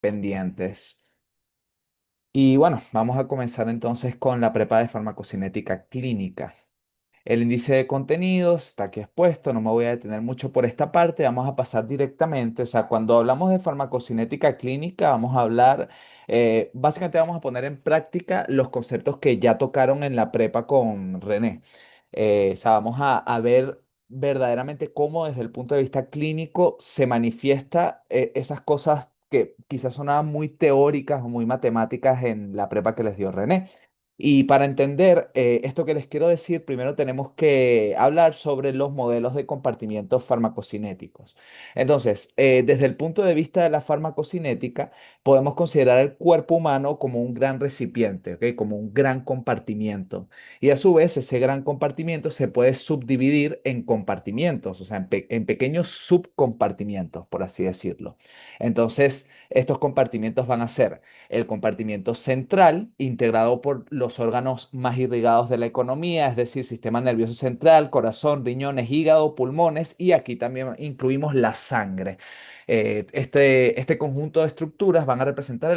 pendientes. Y bueno, vamos a comenzar entonces con la prepa de farmacocinética clínica. El índice de contenidos está aquí expuesto, no me voy a detener mucho por esta parte, vamos a pasar directamente, o sea, cuando hablamos de farmacocinética clínica, vamos a hablar, básicamente vamos a poner en práctica los conceptos que ya tocaron en la prepa con René. O sea, vamos a ver verdaderamente cómo desde el punto de vista clínico se manifiesta esas cosas que quizás sonaban muy teóricas o muy matemáticas en la prepa que les dio René. Y para entender esto que les quiero decir, primero tenemos que hablar sobre los modelos de compartimientos farmacocinéticos. Entonces, desde el punto de vista de la farmacocinética, podemos considerar el cuerpo humano como un gran recipiente, ¿ok? Como un gran compartimiento. Y a su vez, ese gran compartimiento se puede subdividir en compartimientos, o sea, en pequeños subcompartimientos, por así decirlo. Entonces, estos compartimientos van a ser el compartimiento central, integrado por los órganos más irrigados de la economía, es decir, sistema nervioso central, corazón, riñones, hígado, pulmones, y aquí también incluimos la sangre. Este conjunto de estructuras van a representar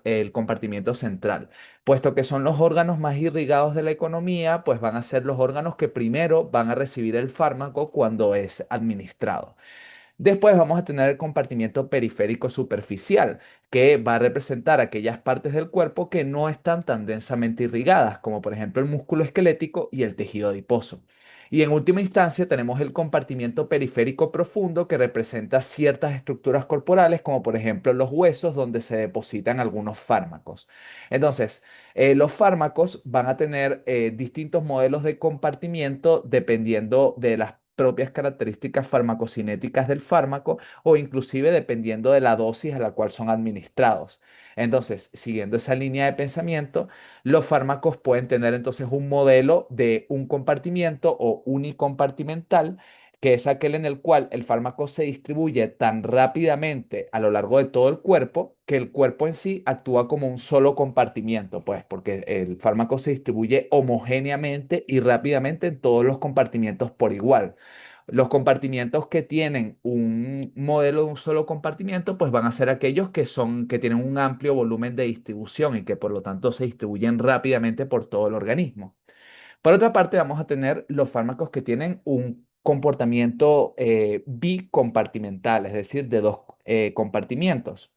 el compartimiento central. Puesto que son los órganos más irrigados de la economía, pues van a ser los órganos que primero van a recibir el fármaco cuando es administrado. Después vamos a tener el compartimiento periférico superficial, que va a representar aquellas partes del cuerpo que no están tan densamente irrigadas, como por ejemplo el músculo esquelético y el tejido adiposo. Y en última instancia tenemos el compartimiento periférico profundo, que representa ciertas estructuras corporales, como por ejemplo los huesos, donde se depositan algunos fármacos. Entonces, los fármacos van a tener distintos modelos de compartimiento dependiendo de las propias características farmacocinéticas del fármaco o inclusive dependiendo de la dosis a la cual son administrados. Entonces, siguiendo esa línea de pensamiento, los fármacos pueden tener entonces un modelo de un compartimiento o unicompartimental, que es aquel en el cual el fármaco se distribuye tan rápidamente a lo largo de todo el cuerpo que el cuerpo en sí actúa como un solo compartimiento, pues porque el fármaco se distribuye homogéneamente y rápidamente en todos los compartimientos por igual. Los compartimientos que tienen un modelo de un solo compartimiento, pues van a ser aquellos que tienen un amplio volumen de distribución y que por lo tanto se distribuyen rápidamente por todo el organismo. Por otra parte, vamos a tener los fármacos que tienen un comportamiento bicompartimental, es decir, de dos compartimientos.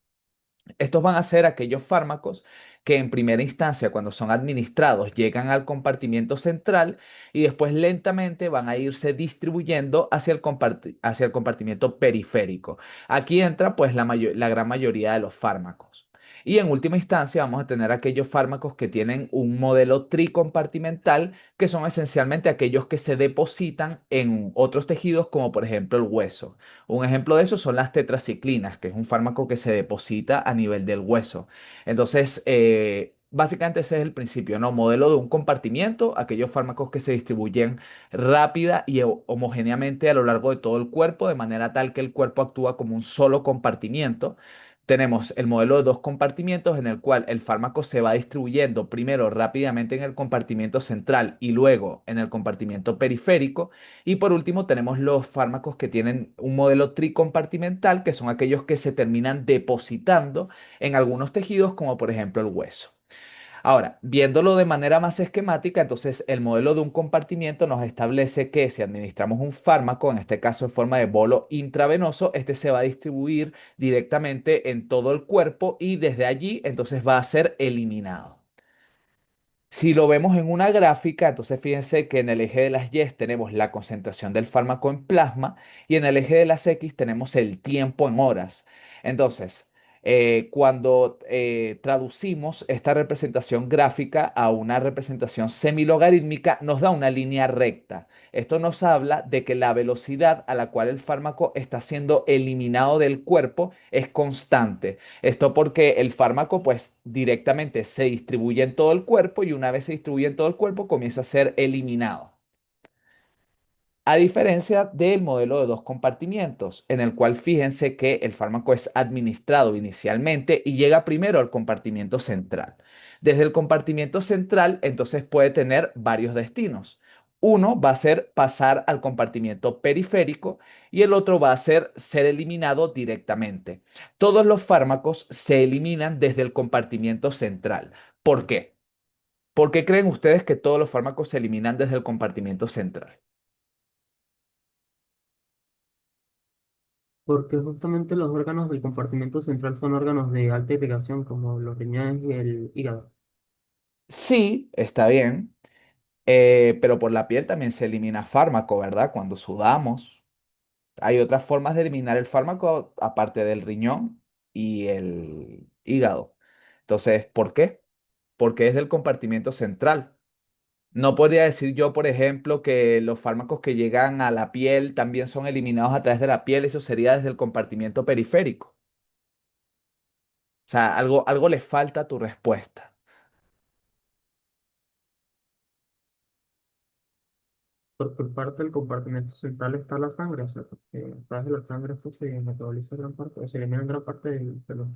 Estos van a ser aquellos fármacos que en primera instancia, cuando son administrados, llegan al compartimiento central y después lentamente van a irse distribuyendo hacia el compartimiento periférico. Aquí entra pues la gran mayoría de los fármacos. Y en última instancia vamos a tener aquellos fármacos que tienen un modelo tricompartimental, que son esencialmente aquellos que se depositan en otros tejidos, como por ejemplo el hueso. Un ejemplo de eso son las tetraciclinas, que es un fármaco que se deposita a nivel del hueso. Entonces, básicamente ese es el principio, ¿no? Modelo de un compartimiento, aquellos fármacos que se distribuyen rápida y homogéneamente a lo largo de todo el cuerpo, de manera tal que el cuerpo actúa como un solo compartimiento. Tenemos el modelo de dos compartimientos en el cual el fármaco se va distribuyendo primero rápidamente en el compartimiento central y luego en el compartimiento periférico. Y por último, tenemos los fármacos que tienen un modelo tricompartimental, que son aquellos que se terminan depositando en algunos tejidos, como por ejemplo el hueso. Ahora, viéndolo de manera más esquemática, entonces el modelo de un compartimiento nos establece que si administramos un fármaco, en este caso en forma de bolo intravenoso, este se va a distribuir directamente en todo el cuerpo y desde allí entonces va a ser eliminado. Si lo vemos en una gráfica, entonces fíjense que en el eje de las Y tenemos la concentración del fármaco en plasma y en el eje de las X tenemos el tiempo en horas. Entonces, cuando traducimos esta representación gráfica a una representación semilogarítmica, nos da una línea recta. Esto nos habla de que la velocidad a la cual el fármaco está siendo eliminado del cuerpo es constante. Esto porque el fármaco pues directamente se distribuye en todo el cuerpo y una vez se distribuye en todo el cuerpo comienza a ser eliminado. A diferencia del modelo de dos compartimientos, en el cual fíjense que el fármaco es administrado inicialmente y llega primero al compartimiento central. Desde el compartimiento central entonces puede tener varios destinos. Uno va a ser pasar al compartimiento periférico y el otro va a ser eliminado directamente. Todos los fármacos se eliminan desde el compartimiento central. ¿Por qué? ¿Por qué creen ustedes que todos los fármacos se eliminan desde el compartimiento central? Porque justamente los órganos del compartimento central son órganos de alta irrigación, como los riñones y el hígado. Sí, está bien, pero por la piel también se elimina fármaco, ¿verdad? Cuando sudamos. Hay otras formas de eliminar el fármaco aparte del riñón y el hígado. Entonces, ¿por qué? Porque es del compartimiento central. No podría decir yo, por ejemplo, que los fármacos que llegan a la piel también son eliminados a través de la piel, eso sería desde el compartimiento periférico. O sea, algo le falta a tu respuesta. Por parte del compartimento central está la sangre, o sea, porque a través de la sangre pues, se metaboliza gran parte, o se elimina gran parte de los.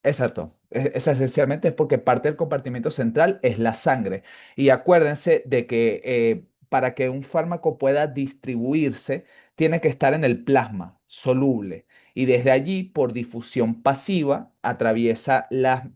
Exacto. Esencialmente es porque parte del compartimento central es la sangre. Y acuérdense de que para que un fármaco pueda distribuirse, tiene que estar en el plasma soluble. Y desde allí, por difusión pasiva, atraviesa las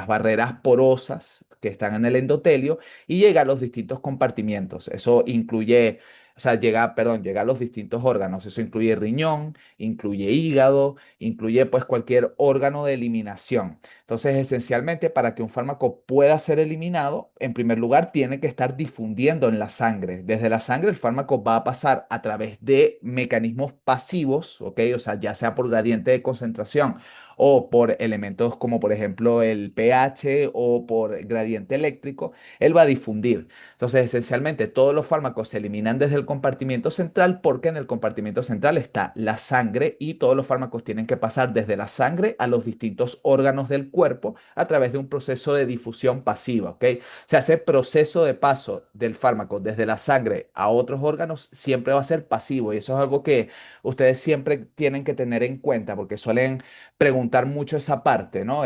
barreras porosas que están en el endotelio y llega a los distintos compartimientos. Eso incluye, o sea, llega a los distintos órganos. Eso incluye riñón, incluye hígado, incluye pues cualquier órgano de eliminación. Entonces, esencialmente, para que un fármaco pueda ser eliminado, en primer lugar, tiene que estar difundiendo en la sangre. Desde la sangre, el fármaco va a pasar a través de mecanismos pasivos, ¿ok? O sea, ya sea por gradiente de concentración o por elementos como, por ejemplo, el pH o por gradiente eléctrico, él va a difundir. Entonces, esencialmente, todos los fármacos se eliminan desde el compartimiento central porque en el compartimiento central está la sangre y todos los fármacos tienen que pasar desde la sangre a los distintos órganos del cuerpo a través de un proceso de difusión pasiva, ¿ok? O sea, ese proceso de paso del fármaco desde la sangre a otros órganos siempre va a ser pasivo y eso es algo que ustedes siempre tienen que tener en cuenta porque suelen preguntar mucho esa parte, ¿no?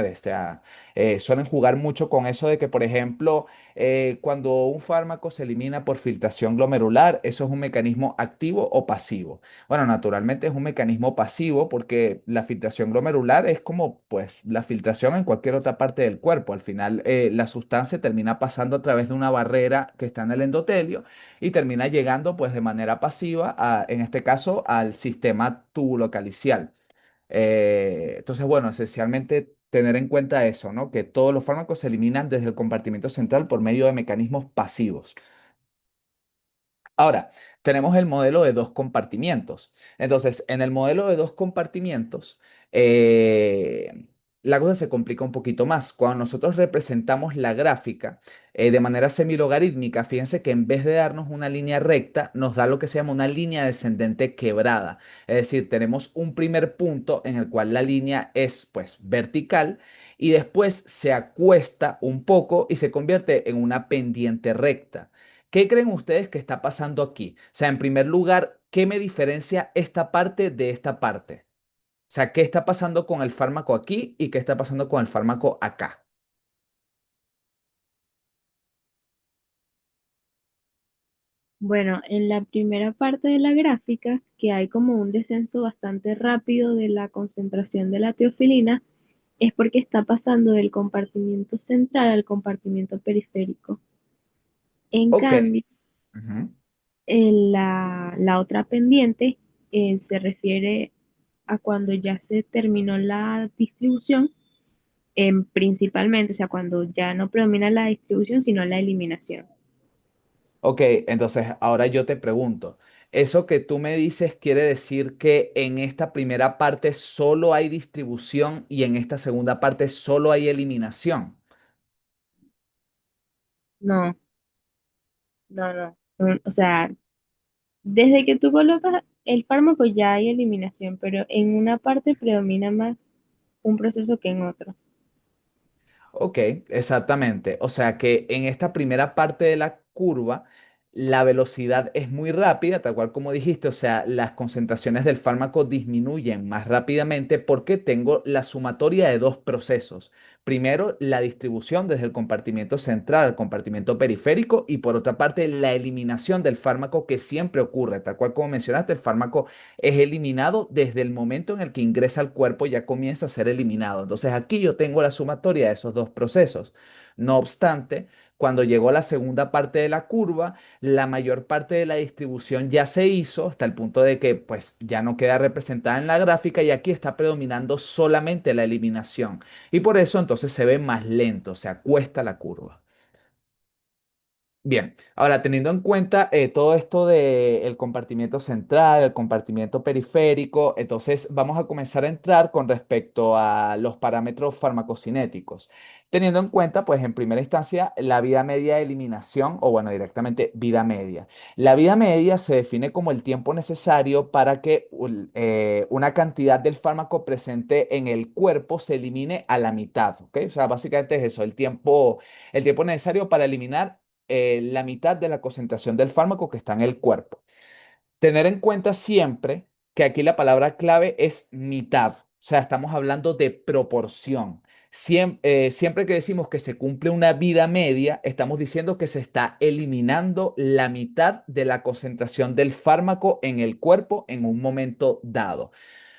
Suelen jugar mucho con eso de que, por ejemplo, cuando un fármaco se elimina por filtración glomerular, ¿eso es un mecanismo activo o pasivo? Bueno, naturalmente es un mecanismo pasivo porque la filtración glomerular es como pues la filtración en cualquier otra parte del cuerpo. Al final la sustancia termina pasando a través de una barrera que está en el endotelio y termina llegando pues de manera pasiva, en este caso, al sistema tubulocalicial. Entonces, bueno, esencialmente tener en cuenta eso, ¿no? Que todos los fármacos se eliminan desde el compartimento central por medio de mecanismos pasivos. Ahora, tenemos el modelo de dos compartimientos. Entonces, en el modelo de dos compartimientos, eh, la cosa se complica un poquito más. Cuando nosotros representamos la gráfica de manera semilogarítmica, fíjense que en vez de darnos una línea recta, nos da lo que se llama una línea descendente quebrada. Es decir, tenemos un primer punto en el cual la línea es pues vertical y después se acuesta un poco y se convierte en una pendiente recta. ¿Qué creen ustedes que está pasando aquí? O sea, en primer lugar, ¿qué me diferencia esta parte de esta parte? O sea, ¿qué está pasando con el fármaco aquí y qué está pasando con el fármaco acá? Bueno, en la primera parte de la gráfica, que hay como un descenso bastante rápido de la concentración de la teofilina, es porque está pasando del compartimiento central al compartimiento periférico. En Ok. cambio, Ujú. en la otra pendiente se refiere a cuando ya se terminó la distribución, principalmente, o sea, cuando ya no predomina la distribución, sino la eliminación. Ok, entonces ahora yo te pregunto, ¿eso que tú me dices quiere decir que en esta primera parte solo hay distribución y en esta segunda parte solo hay eliminación? No, no. O sea, desde que tú colocas el fármaco ya hay eliminación, pero en una parte predomina más un proceso que en otro. Ok, exactamente. O sea que en esta primera parte de la curva, la velocidad es muy rápida, tal cual como dijiste, o sea, las concentraciones del fármaco disminuyen más rápidamente porque tengo la sumatoria de dos procesos. Primero, la distribución desde el compartimiento central al compartimento periférico y por otra parte, la eliminación del fármaco que siempre ocurre, tal cual como mencionaste, el fármaco es eliminado desde el momento en el que ingresa al cuerpo, ya comienza a ser eliminado. Entonces aquí yo tengo la sumatoria de esos dos procesos. No obstante, cuando llegó la segunda parte de la curva, la mayor parte de la distribución ya se hizo hasta el punto de que pues ya no queda representada en la gráfica y aquí está predominando solamente la eliminación. Y por eso entonces se ve más lento, se acuesta la curva. Bien, ahora teniendo en cuenta todo esto del compartimiento central, el compartimiento periférico, entonces vamos a comenzar a entrar con respecto a los parámetros farmacocinéticos, teniendo en cuenta, pues en primera instancia, la vida media de eliminación o bueno, directamente vida media. La vida media se define como el tiempo necesario para que una cantidad del fármaco presente en el cuerpo se elimine a la mitad, ¿ok? O sea, básicamente es eso, el tiempo necesario para eliminar la mitad de la concentración del fármaco que está en el cuerpo. Tener en cuenta siempre que aquí la palabra clave es mitad, o sea, estamos hablando de proporción. Siempre que decimos que se cumple una vida media, estamos diciendo que se está eliminando la mitad de la concentración del fármaco en el cuerpo en un momento dado.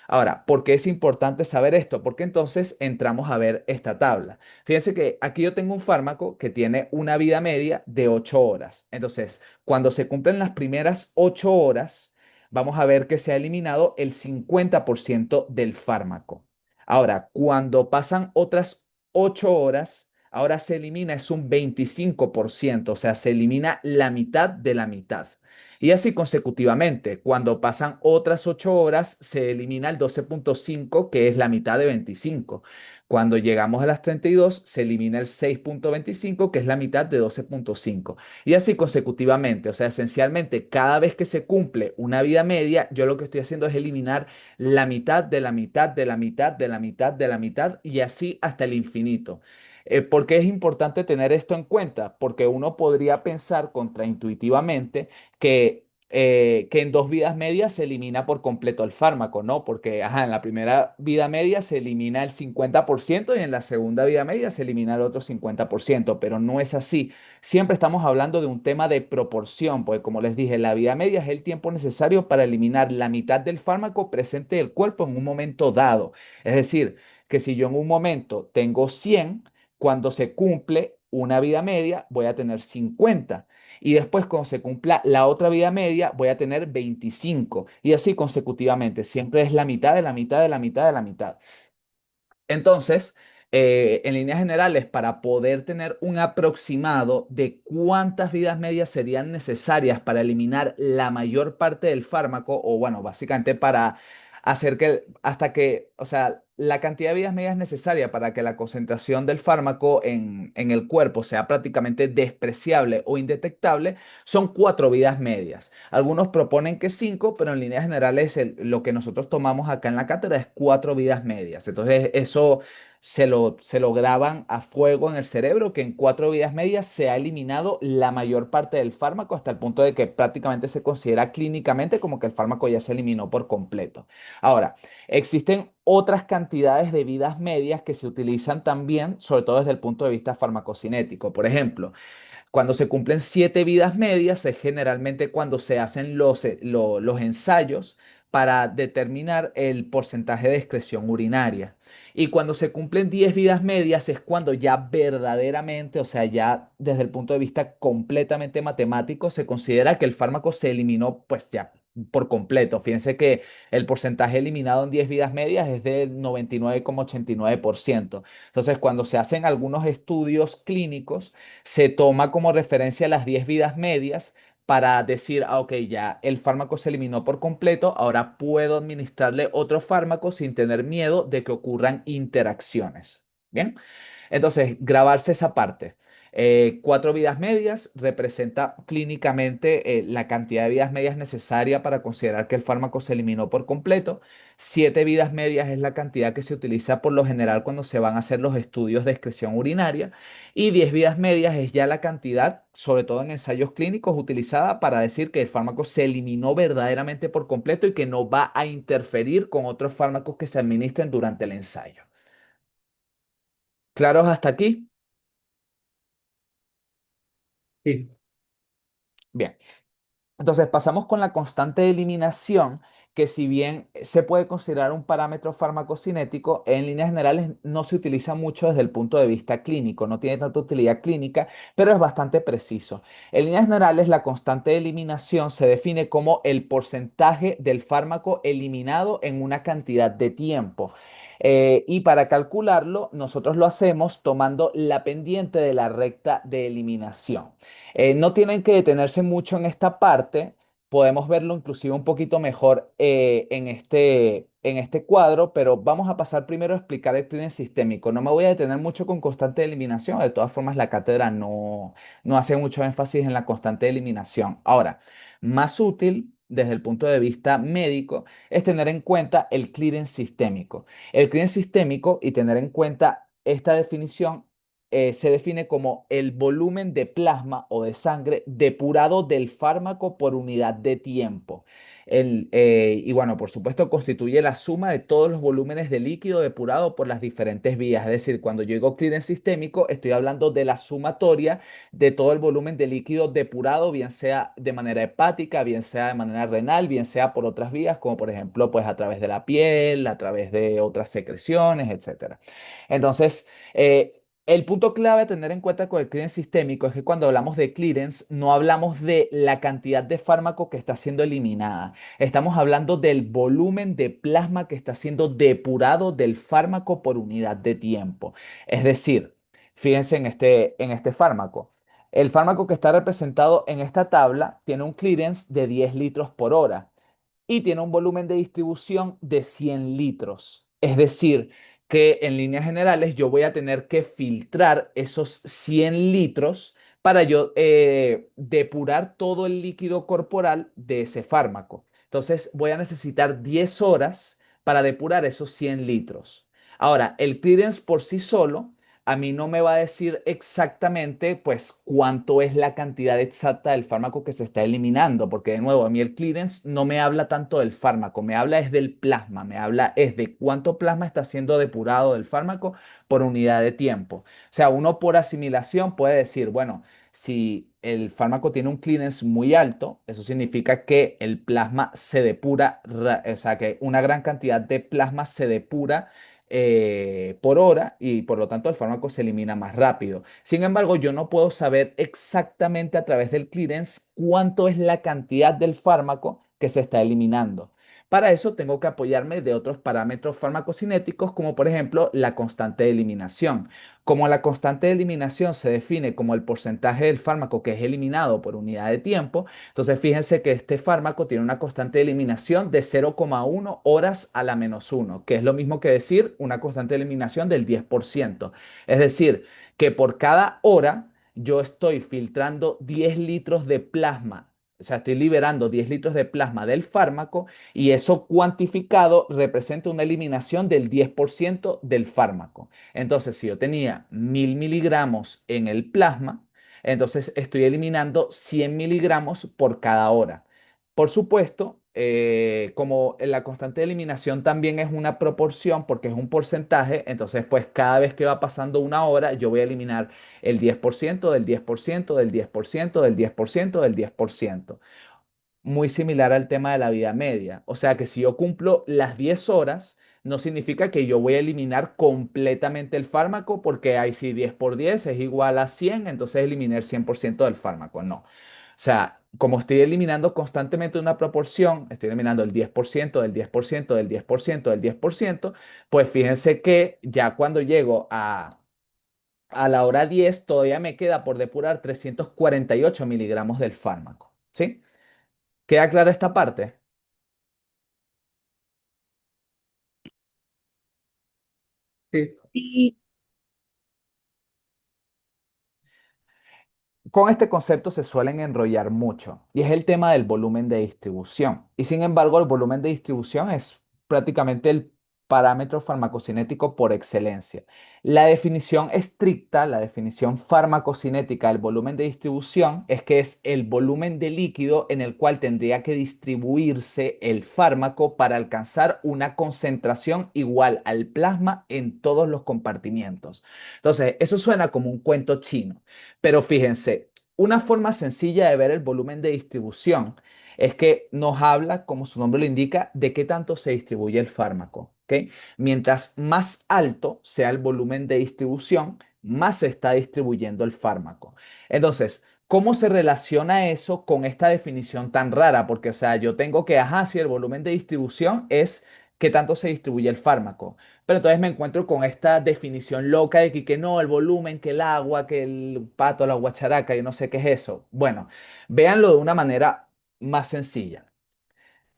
Ahora, ¿por qué es importante saber esto? Porque entonces entramos a ver esta tabla. Fíjense que aquí yo tengo un fármaco que tiene una vida media de 8 horas. Entonces, cuando se cumplen las primeras 8 horas, vamos a ver que se ha eliminado el 50% del fármaco. Ahora, cuando pasan otras 8 horas, ahora se elimina, es un 25%, o sea, se elimina la mitad de la mitad. Y así consecutivamente, cuando pasan otras 8 horas, se elimina el 12,5, que es la mitad de 25. Cuando llegamos a las 32, se elimina el 6,25, que es la mitad de 12,5. Y así consecutivamente, o sea, esencialmente, cada vez que se cumple una vida media, yo lo que estoy haciendo es eliminar la mitad de la mitad de la mitad de la mitad de la mitad y así hasta el infinito. ¿Por qué es importante tener esto en cuenta? Porque uno podría pensar contraintuitivamente que en dos vidas medias se elimina por completo el fármaco, ¿no? Porque ajá, en la primera vida media se elimina el 50% y en la segunda vida media se elimina el otro 50%, pero no es así. Siempre estamos hablando de un tema de proporción, porque como les dije, la vida media es el tiempo necesario para eliminar la mitad del fármaco presente del cuerpo en un momento dado. Es decir, que si yo en un momento tengo 100, cuando se cumple una vida media voy a tener 50. Y después, cuando se cumpla la otra vida media, voy a tener 25. Y así consecutivamente. Siempre es la mitad de la mitad de la mitad de la mitad. Entonces, en líneas generales, para poder tener un aproximado de cuántas vidas medias serían necesarias para eliminar la mayor parte del fármaco, o bueno, básicamente para hacer que, hasta que, o sea, la cantidad de vidas medias necesaria para que la concentración del fármaco en el cuerpo sea prácticamente despreciable o indetectable, son 4 vidas medias. Algunos proponen que 5, pero en líneas generales lo que nosotros tomamos acá en la cátedra es 4 vidas medias. Entonces eso se lo graban a fuego en el cerebro, que en 4 vidas medias se ha eliminado la mayor parte del fármaco hasta el punto de que prácticamente se considera clínicamente como que el fármaco ya se eliminó por completo. Ahora, existen otras cantidades de vidas medias que se utilizan también, sobre todo desde el punto de vista farmacocinético. Por ejemplo, cuando se cumplen 7 vidas medias es generalmente cuando se hacen los ensayos para determinar el porcentaje de excreción urinaria. Y cuando se cumplen 10 vidas medias es cuando ya verdaderamente, o sea, ya desde el punto de vista completamente matemático, se considera que el fármaco se eliminó pues ya por completo. Fíjense que el porcentaje eliminado en 10 vidas medias es del 99,89%. Entonces, cuando se hacen algunos estudios clínicos, se toma como referencia las 10 vidas medias para decir, ah, ok, ya el fármaco se eliminó por completo, ahora puedo administrarle otro fármaco sin tener miedo de que ocurran interacciones. Bien, entonces, grabarse esa parte. Cuatro vidas medias representa clínicamente la cantidad de vidas medias necesaria para considerar que el fármaco se eliminó por completo. Siete vidas medias es la cantidad que se utiliza por lo general cuando se van a hacer los estudios de excreción urinaria. Y 10 vidas medias es ya la cantidad, sobre todo en ensayos clínicos, utilizada para decir que el fármaco se eliminó verdaderamente por completo y que no va a interferir con otros fármacos que se administren durante el ensayo. ¿Claros hasta aquí? Sí, Bien. Entonces pasamos con la constante de eliminación, que si bien se puede considerar un parámetro farmacocinético, en líneas generales no se utiliza mucho desde el punto de vista clínico, no tiene tanta utilidad clínica, pero es bastante preciso. En líneas generales, la constante de eliminación se define como el porcentaje del fármaco eliminado en una cantidad de tiempo. Y para calcularlo, nosotros lo hacemos tomando la pendiente de la recta de eliminación. No tienen que detenerse mucho en esta parte. Podemos verlo inclusive un poquito mejor en este cuadro, pero vamos a pasar primero a explicar el crimen sistémico. No me voy a detener mucho con constante de eliminación. De todas formas, la cátedra no hace mucho énfasis en la constante de eliminación. Ahora, más útil desde el punto de vista médico es tener en cuenta el clearance sistémico. El clearance sistémico y tener en cuenta esta definición se define como el volumen de plasma o de sangre depurado del fármaco por unidad de tiempo. Y bueno, por supuesto, constituye la suma de todos los volúmenes de líquido depurado por las diferentes vías. Es decir, cuando yo digo clearance sistémico, estoy hablando de la sumatoria de todo el volumen de líquido depurado, bien sea de manera hepática, bien sea de manera renal, bien sea por otras vías, como por ejemplo, pues a través de la piel, a través de otras secreciones, etcétera. Entonces, el punto clave a tener en cuenta con el clearance sistémico es que cuando hablamos de clearance no hablamos de la cantidad de fármaco que está siendo eliminada. Estamos hablando del volumen de plasma que está siendo depurado del fármaco por unidad de tiempo. Es decir, fíjense en este fármaco. El fármaco que está representado en esta tabla tiene un clearance de 10 litros por hora y tiene un volumen de distribución de 100 litros. Es decir, que en líneas generales yo voy a tener que filtrar esos 100 litros para yo depurar todo el líquido corporal de ese fármaco. Entonces voy a necesitar 10 horas para depurar esos 100 litros. Ahora, el clearance por sí solo a mí no me va a decir exactamente pues cuánto es la cantidad exacta del fármaco que se está eliminando, porque de nuevo, a mí el clearance no me habla tanto del fármaco, me habla es del plasma, me habla es de cuánto plasma está siendo depurado del fármaco por unidad de tiempo. O sea, uno por asimilación puede decir, bueno, si el fármaco tiene un clearance muy alto, eso significa que el plasma se depura, o sea, que una gran cantidad de plasma se depura por hora y por lo tanto el fármaco se elimina más rápido. Sin embargo, yo no puedo saber exactamente a través del clearance cuánto es la cantidad del fármaco que se está eliminando. Para eso tengo que apoyarme de otros parámetros farmacocinéticos como por ejemplo la constante de eliminación. Como la constante de eliminación se define como el porcentaje del fármaco que es eliminado por unidad de tiempo, entonces fíjense que este fármaco tiene una constante de eliminación de 0,1 horas a la menos uno, que es lo mismo que decir una constante de eliminación del 10%. Es decir, que por cada hora yo estoy filtrando 10 litros de plasma. O sea, estoy liberando 10 litros de plasma del fármaco y eso cuantificado representa una eliminación del 10% del fármaco. Entonces, si yo tenía 1000 miligramos en el plasma, entonces estoy eliminando 100 miligramos por cada hora. Por supuesto, como la constante de eliminación también es una proporción porque es un porcentaje, entonces pues cada vez que va pasando una hora yo voy a eliminar el 10% del 10% del 10% del 10% del 10%. Muy similar al tema de la vida media. O sea que si yo cumplo las 10 horas, no significa que yo voy a eliminar completamente el fármaco porque ahí sí 10 por 10 es igual a 100, entonces eliminé el 100% del fármaco. No. O sea, como estoy eliminando constantemente una proporción, estoy eliminando el 10% del 10% del 10% del 10%, pues fíjense que ya cuando llego a la hora 10 todavía me queda por depurar 348 miligramos del fármaco. ¿Sí? ¿Queda clara esta parte? sí, Sí, Con este concepto se suelen enrollar mucho y es el tema del volumen de distribución. Y sin embargo, el volumen de distribución es prácticamente el parámetro farmacocinético por excelencia. La definición estricta, la definición farmacocinética del volumen de distribución es que es el volumen de líquido en el cual tendría que distribuirse el fármaco para alcanzar una concentración igual al plasma en todos los compartimientos. Entonces, eso suena como un cuento chino. Pero fíjense, una forma sencilla de ver el volumen de distribución es que nos habla, como su nombre lo indica, de qué tanto se distribuye el fármaco. ¿Ok? Mientras más alto sea el volumen de distribución, más se está distribuyendo el fármaco. Entonces, ¿cómo se relaciona eso con esta definición tan rara? Porque, o sea, yo tengo que, ajá, si el volumen de distribución es qué tanto se distribuye el fármaco. Pero entonces me encuentro con esta definición loca de que no, el volumen, que el agua, que el pato, la guacharaca, yo no sé qué es eso. Bueno, véanlo de una manera más sencilla.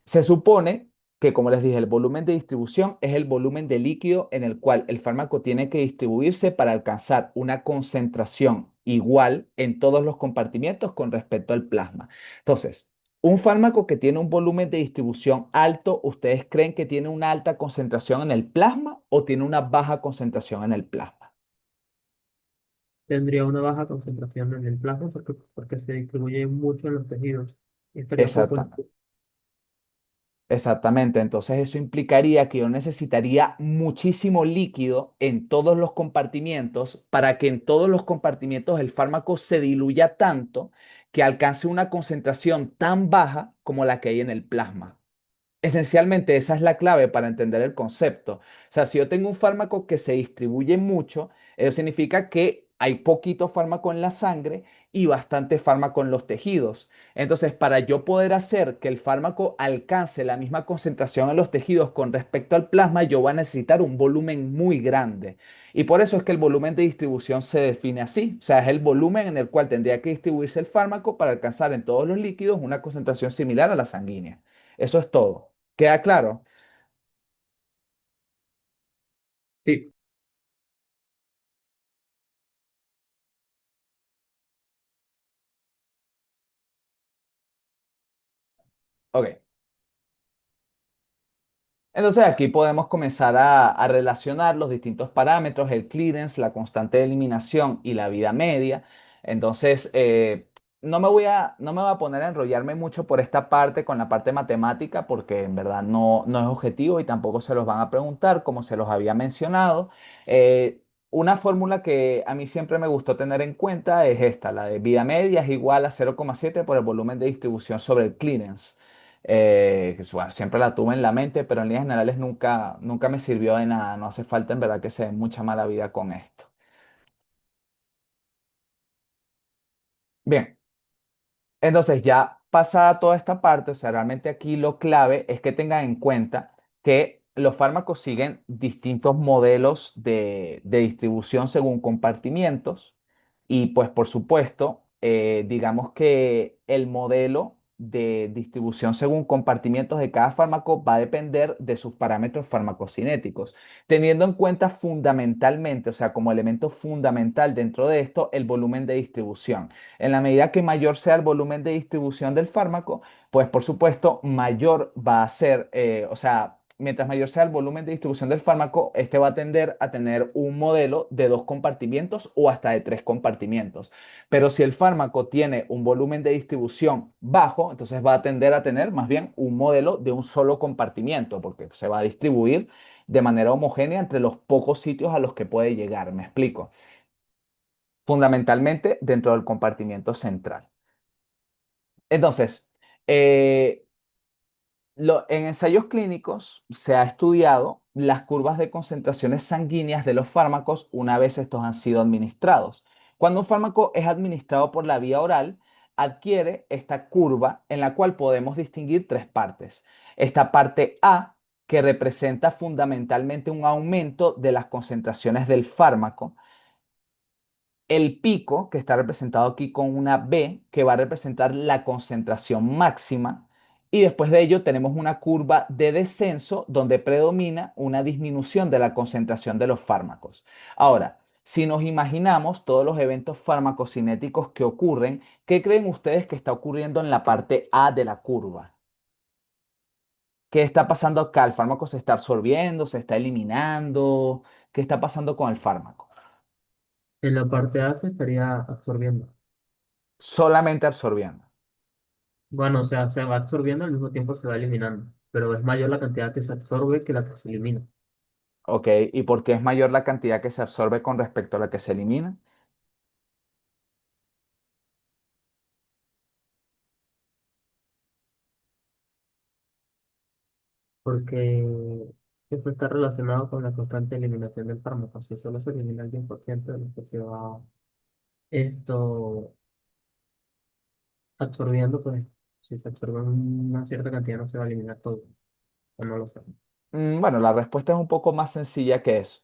Se supone que, como les dije, el volumen de distribución es el volumen de líquido en el cual el fármaco tiene que distribuirse para alcanzar una concentración igual en todos los compartimientos con respecto al plasma. Entonces, un fármaco que tiene un volumen de distribución alto, ¿ustedes creen que tiene una alta concentración en el plasma o tiene una baja concentración en el plasma? Tendría una baja concentración en el plasma porque se distribuye mucho en los tejidos y estaría poco en Exactamente. Exactamente, entonces eso implicaría que yo necesitaría muchísimo líquido en todos los compartimientos para que en todos los compartimientos el fármaco se diluya tanto que alcance una concentración tan baja como la que hay en el plasma. Esencialmente, esa es la clave para entender el concepto. O sea, si yo tengo un fármaco que se distribuye mucho, eso significa que hay poquito fármaco en la sangre y bastante fármaco en los tejidos. Entonces, para yo poder hacer que el fármaco alcance la misma concentración en los tejidos con respecto al plasma, yo voy a necesitar un volumen muy grande. Y por eso es que el volumen de distribución se define así. O sea, es el volumen en el cual tendría que distribuirse el fármaco para alcanzar en todos los líquidos una concentración similar a la sanguínea. Eso es todo. ¿Queda claro? sí. Ok. Entonces aquí podemos comenzar a relacionar los distintos parámetros, el clearance, la constante de eliminación y la vida media. Entonces, no me voy a poner a enrollarme mucho por esta parte con la parte matemática porque en verdad no es objetivo y tampoco se los van a preguntar como se los había mencionado. Una fórmula que a mí siempre me gustó tener en cuenta es esta, la de vida media es igual a 0,7 por el volumen de distribución sobre el clearance. Bueno, siempre la tuve en la mente, pero en líneas generales nunca me sirvió de nada. No hace falta en verdad que se dé mucha mala vida con esto. Bien, entonces ya pasada toda esta parte, o sea, realmente aquí lo clave es que tengan en cuenta que los fármacos siguen distintos modelos de distribución según compartimientos y pues por supuesto, digamos que el modelo de distribución según compartimientos de cada fármaco va a depender de sus parámetros farmacocinéticos, teniendo en cuenta fundamentalmente, o sea, como elemento fundamental dentro de esto, el volumen de distribución. En la medida que mayor sea el volumen de distribución del fármaco, pues por supuesto mayor va a ser, o sea, mientras mayor sea el volumen de distribución del fármaco, este va a tender a tener un modelo de dos compartimientos o hasta de tres compartimientos. Pero si el fármaco tiene un volumen de distribución bajo, entonces va a tender a tener más bien un modelo de un solo compartimiento, porque se va a distribuir de manera homogénea entre los pocos sitios a los que puede llegar. ¿Me explico? Fundamentalmente dentro del compartimiento central. Entonces, eh, en ensayos clínicos se ha estudiado las curvas de concentraciones sanguíneas de los fármacos una vez estos han sido administrados. Cuando un fármaco es administrado por la vía oral, adquiere esta curva en la cual podemos distinguir tres partes. Esta parte A, que representa fundamentalmente un aumento de las concentraciones del fármaco, el pico, que está representado aquí con una B, que va a representar la concentración máxima. Y después de ello tenemos una curva de descenso donde predomina una disminución de la concentración de los fármacos. Ahora, Si nos imaginamos todos los eventos farmacocinéticos que ocurren, ¿qué creen ustedes que está ocurriendo en la parte A de la curva? ¿Qué está pasando acá? ¿El fármaco se está absorbiendo, se está eliminando? ¿Qué está pasando con el fármaco? En la parte A se estaría absorbiendo. Solamente absorbiendo. Bueno, o sea, se va absorbiendo al mismo tiempo se va eliminando, pero es mayor la cantidad que se absorbe que la que se elimina, ¿Ok? ¿Y por qué es mayor la cantidad que se absorbe con respecto a la que se elimina? porque esto está relacionado con la constante eliminación del fármaco. Si solo se elimina el 10% de lo que se va esto absorbiendo, pues si se absorbe una cierta cantidad no se va a eliminar todo, o no lo sé. Bueno, la respuesta es un poco más sencilla que eso.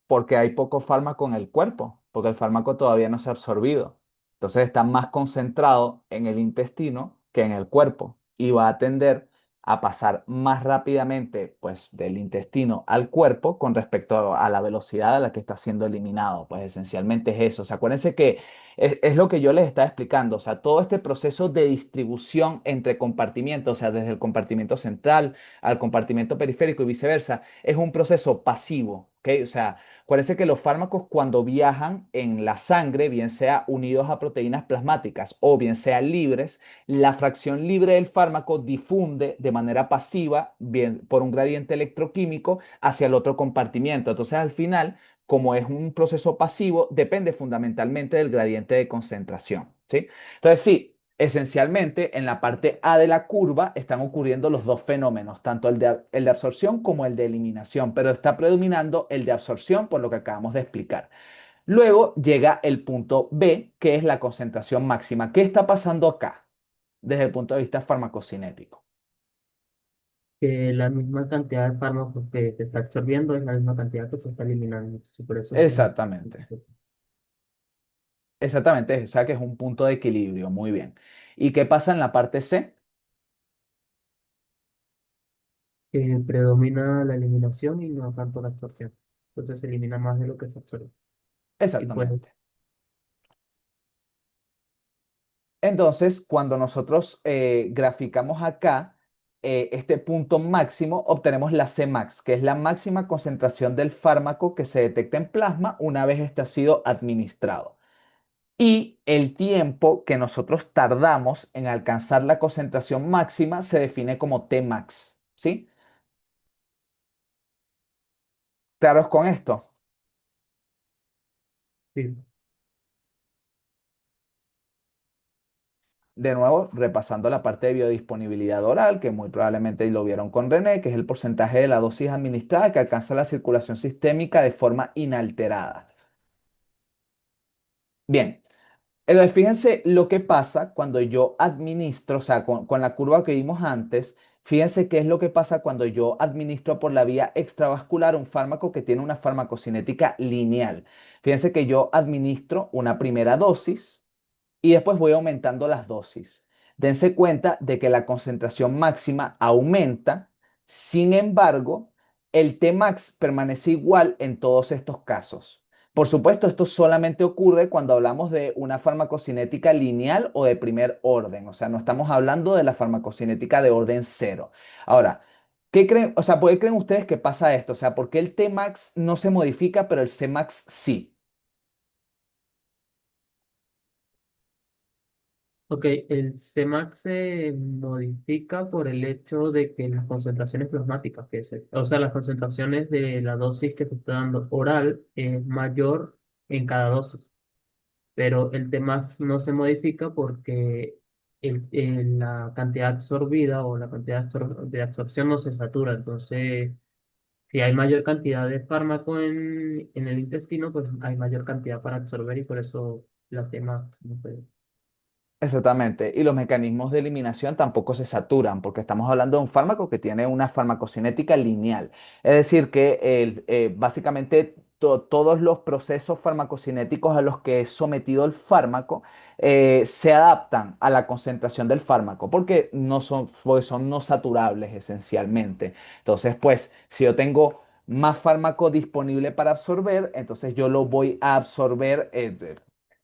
Porque hay poco fármaco en el cuerpo, porque el fármaco todavía no se ha absorbido. Entonces está más concentrado en el intestino que en el cuerpo y va a tender a pasar más rápidamente pues del intestino al cuerpo con respecto a la velocidad a la que está siendo eliminado. Pues esencialmente es eso. O sea, acuérdense que es lo que yo les estaba explicando. O sea, todo este proceso de distribución entre compartimientos, o sea, desde el compartimento central al compartimento periférico y viceversa, es un proceso pasivo. ¿Ok? O sea, acuérdense que los fármacos cuando viajan en la sangre, bien sea unidos a proteínas plasmáticas o bien sea libres, la fracción libre del fármaco difunde de manera pasiva, bien por un gradiente electroquímico, hacia el otro compartimiento. Entonces, al final, como es un proceso pasivo, depende fundamentalmente del gradiente de concentración, ¿sí? Entonces, sí. Esencialmente, en la parte A de la curva están ocurriendo los dos fenómenos, tanto el de absorción como el de eliminación, pero está predominando el de absorción por lo que acabamos de explicar. Luego llega el punto B, que es la concentración máxima. ¿Qué está pasando acá desde el punto de vista farmacocinético? Que la misma cantidad de fármacos que se está absorbiendo es la misma cantidad que se está eliminando. Entonces, por eso se... Exactamente, exactamente, o sea que es un punto de equilibrio, muy bien. ¿Y qué pasa en la parte C? predomina la eliminación y no tanto la absorción. Entonces se elimina más de lo que se absorbe. Y pues Exactamente. Entonces, cuando nosotros graficamos acá este punto máximo, obtenemos la Cmax, que es la máxima concentración del fármaco que se detecta en plasma una vez este ha sido administrado. Y el tiempo que nosotros tardamos en alcanzar la concentración máxima se define como Tmax, ¿sí? ¿Claros con esto? sí. De nuevo, repasando la parte de biodisponibilidad oral, que muy probablemente lo vieron con René, que es el porcentaje de la dosis administrada que alcanza la circulación sistémica de forma inalterada. Bien, entonces fíjense lo que pasa cuando yo administro, o sea, con la curva que vimos antes, fíjense qué es lo que pasa cuando yo administro por la vía extravascular un fármaco que tiene una farmacocinética lineal. Fíjense que yo administro una primera dosis y después voy aumentando las dosis. Dense cuenta de que la concentración máxima aumenta, sin embargo, el Tmax permanece igual en todos estos casos. Por supuesto, esto solamente ocurre cuando hablamos de una farmacocinética lineal o de primer orden, o sea, no estamos hablando de la farmacocinética de orden cero. Ahora, ¿qué creen? O sea, ¿por qué creen ustedes que pasa esto? O sea, ¿por qué el Tmax no se modifica, pero el Cmax sí? Ok, el CMAX se modifica por el hecho de que las concentraciones plasmáticas, o sea, las concentraciones de la dosis que se está dando oral es mayor en cada dosis, pero el Tmax no se modifica porque la cantidad absorbida o la cantidad de absorción no se satura, entonces si hay mayor cantidad de fármaco en el intestino, pues hay mayor cantidad para absorber y por eso la Tmax no puede. Exactamente. Y los mecanismos de eliminación tampoco se saturan, porque estamos hablando de un fármaco que tiene una farmacocinética lineal. Es decir, que básicamente todos los procesos farmacocinéticos a los que es sometido el fármaco se adaptan a la concentración del fármaco porque porque son no saturables esencialmente. Entonces, pues, si yo tengo más fármaco disponible para absorber, entonces yo lo voy a absorber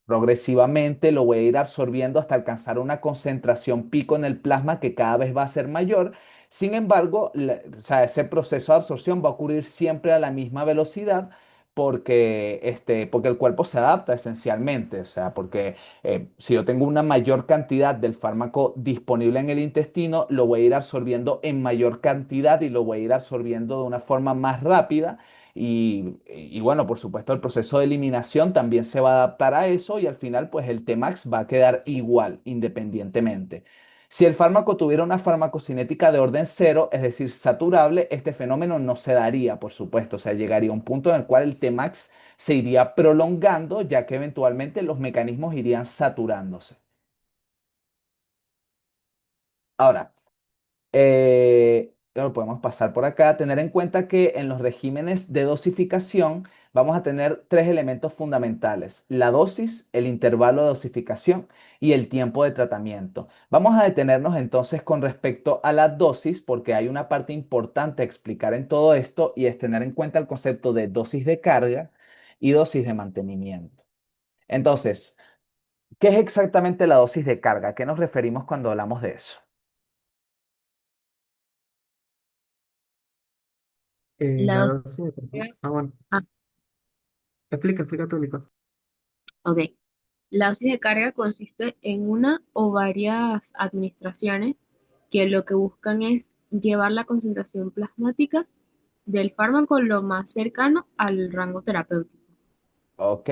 progresivamente, lo voy a ir absorbiendo hasta alcanzar una concentración pico en el plasma que cada vez va a ser mayor. Sin embargo, o sea, ese proceso de absorción va a ocurrir siempre a la misma velocidad porque el cuerpo se adapta esencialmente. O sea, porque si yo tengo una mayor cantidad del fármaco disponible en el intestino, lo voy a ir absorbiendo en mayor cantidad y lo voy a ir absorbiendo de una forma más rápida. Y bueno, por supuesto, el proceso de eliminación también se va a adaptar a eso y al final, pues el Tmax va a quedar igual, independientemente. Si el fármaco tuviera una farmacocinética de orden cero, es decir, saturable, este fenómeno no se daría, por supuesto. O sea, llegaría a un punto en el cual el Tmax se iría prolongando, ya que eventualmente los mecanismos irían saturándose. Ahora, lo podemos pasar por acá. Tener en cuenta que en los regímenes de dosificación vamos a tener tres elementos fundamentales: la dosis, el intervalo de dosificación y el tiempo de tratamiento. Vamos a detenernos entonces con respecto a la dosis porque hay una parte importante a explicar en todo esto y es tener en cuenta el concepto de dosis de carga y dosis de mantenimiento. Entonces, ¿qué es exactamente la dosis de carga? ¿A qué nos referimos cuando hablamos de eso? La La dosis dosis de de carga. Ah, bueno. ah, Explica tú, Nico. ok. La dosis de carga consiste en una o varias administraciones que lo que buscan es llevar la concentración plasmática del fármaco lo más cercano al rango terapéutico. Ok.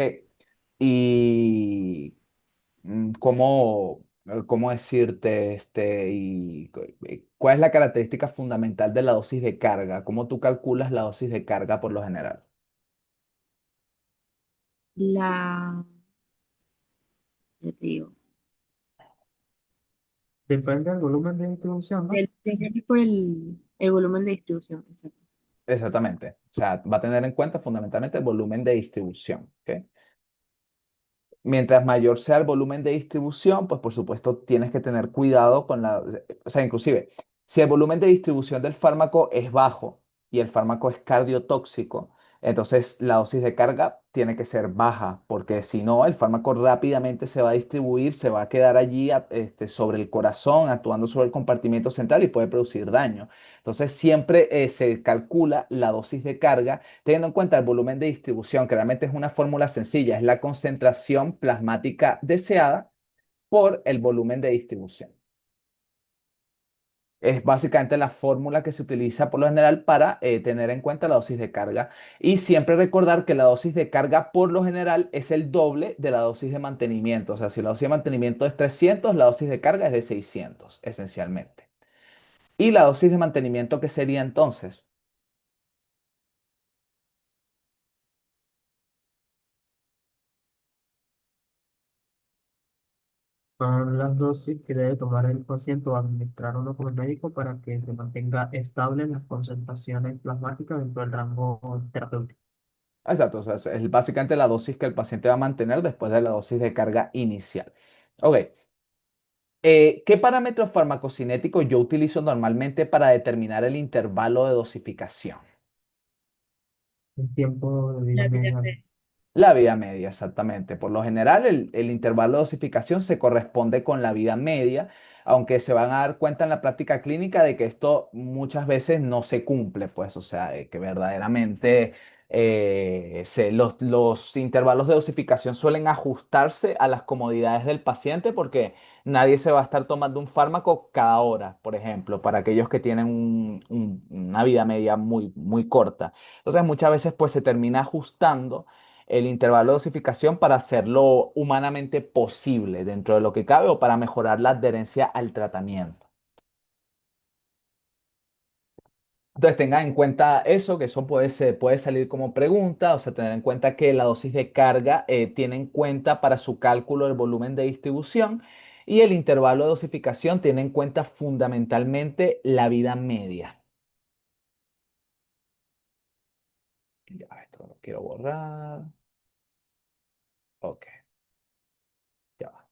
Y cómo decirte, cuál es la característica fundamental de la dosis de carga, cómo tú calculas la dosis de carga por lo general. La, ya te digo, Depende del volumen de distribución, ¿no? por el volumen de distribución, exacto. Exactamente. O sea, va a tener en cuenta fundamentalmente el volumen de distribución. ¿Ok? Mientras mayor sea el volumen de distribución, pues por supuesto tienes que tener cuidado con o sea, inclusive, si el volumen de distribución del fármaco es bajo y el fármaco es cardiotóxico, entonces la dosis de carga tiene que ser baja, porque si no, el fármaco rápidamente se va a distribuir, se va a quedar allí sobre el corazón, actuando sobre el compartimiento central y puede producir daño. Entonces siempre se calcula la dosis de carga teniendo en cuenta el volumen de distribución, que realmente es una fórmula sencilla, es la concentración plasmática deseada por el volumen de distribución. Es básicamente la fórmula que se utiliza por lo general para tener en cuenta la dosis de carga. Y siempre recordar que la dosis de carga por lo general es el doble de la dosis de mantenimiento. O sea, si la dosis de mantenimiento es 300, la dosis de carga es de 600, esencialmente. ¿Y la dosis de mantenimiento qué sería entonces? Son las dosis que debe tomar el paciente o administrar uno como médico para que se mantenga estable las concentraciones plasmáticas dentro del rango terapéutico. Exacto, o sea, es básicamente la dosis que el paciente va a mantener después de la dosis de carga inicial. Ok, ¿qué parámetros farmacocinéticos yo utilizo normalmente para determinar el intervalo de dosificación? El tiempo de vida La vida media. La vida media, exactamente. Por lo general, el intervalo de dosificación se corresponde con la vida media, aunque se van a dar cuenta en la práctica clínica de que esto muchas veces no se cumple, pues, o sea, de que verdaderamente los intervalos de dosificación suelen ajustarse a las comodidades del paciente porque nadie se va a estar tomando un fármaco cada hora, por ejemplo, para aquellos que tienen una vida media muy, muy corta. Entonces, muchas veces, pues, se termina ajustando el intervalo de dosificación para hacerlo humanamente posible dentro de lo que cabe o para mejorar la adherencia al tratamiento. Entonces tengan en cuenta eso, que eso puede salir como pregunta, o sea, tener en cuenta que la dosis de carga tiene en cuenta para su cálculo el volumen de distribución y el intervalo de dosificación tiene en cuenta fundamentalmente la vida media. Ya, esto lo quiero borrar. Ok, ya va.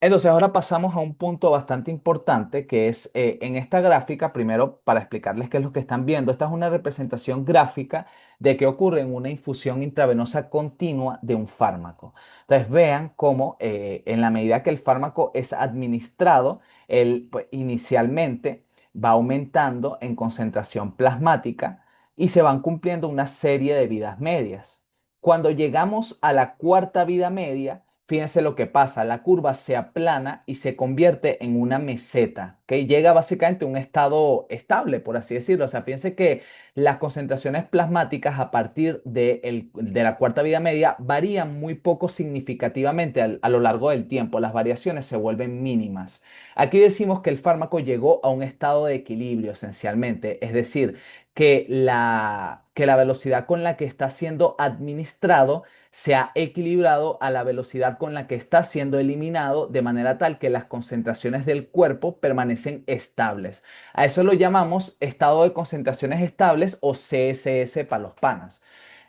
Entonces ahora pasamos a un punto bastante importante que es en esta gráfica, primero para explicarles qué es lo que están viendo, esta es una representación gráfica de qué ocurre en una infusión intravenosa continua de un fármaco. Entonces vean cómo en la medida que el fármaco es administrado, él pues, inicialmente va aumentando en concentración plasmática y se van cumpliendo una serie de vidas medias. Cuando llegamos a la cuarta vida media, fíjense lo que pasa, la curva se aplana y se convierte en una meseta, que llega básicamente a un estado estable, por así decirlo. O sea, fíjense que las concentraciones plasmáticas a partir de la cuarta vida media varían muy poco significativamente a lo largo del tiempo. Las variaciones se vuelven mínimas. Aquí decimos que el fármaco llegó a un estado de equilibrio esencialmente, es decir, que la velocidad con la que está siendo administrado se ha equilibrado a la velocidad con la que está siendo eliminado, de manera tal que las concentraciones del cuerpo permanecen estables. A eso lo llamamos estado de concentraciones estables o CSS para los panas.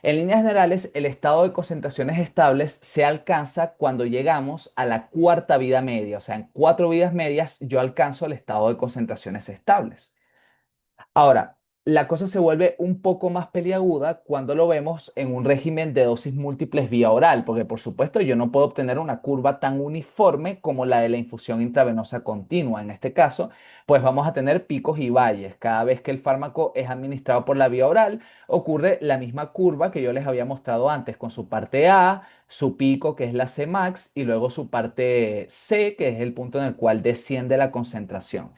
En líneas generales, el estado de concentraciones estables se alcanza cuando llegamos a la cuarta vida media, o sea, en 4 vidas medias yo alcanzo el estado de concentraciones estables. Ahora, la cosa se vuelve un poco más peliaguda cuando lo vemos en un régimen de dosis múltiples vía oral, porque por supuesto yo no puedo obtener una curva tan uniforme como la de la infusión intravenosa continua. En este caso, pues vamos a tener picos y valles. Cada vez que el fármaco es administrado por la vía oral, ocurre la misma curva que yo les había mostrado antes, con su parte A, su pico, que es la Cmax, y luego su parte C, que es el punto en el cual desciende la concentración.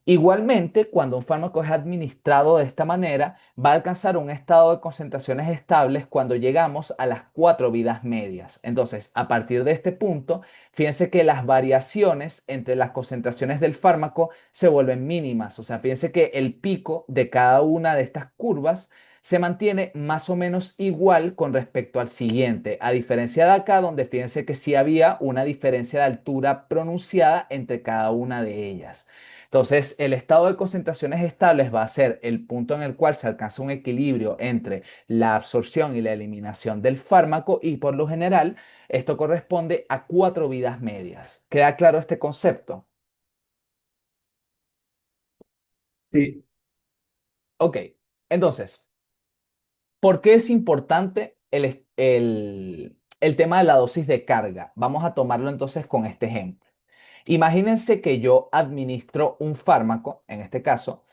Igualmente, cuando un fármaco es administrado de esta manera, va a alcanzar un estado de concentraciones estables cuando llegamos a las 4 vidas medias. Entonces, a partir de este punto, fíjense que las variaciones entre las concentraciones del fármaco se vuelven mínimas. O sea, fíjense que el pico de cada una de estas curvas se mantiene más o menos igual con respecto al siguiente, a diferencia de acá, donde fíjense que sí había una diferencia de altura pronunciada entre cada una de ellas. Entonces, el estado de concentraciones estables va a ser el punto en el cual se alcanza un equilibrio entre la absorción y la eliminación del fármaco y por lo general esto corresponde a 4 vidas medias. ¿Queda claro este concepto? Sí, Ok, entonces, ¿por qué es importante el tema de la dosis de carga? Vamos a tomarlo entonces con este ejemplo. Imagínense que yo administro un fármaco, en este caso,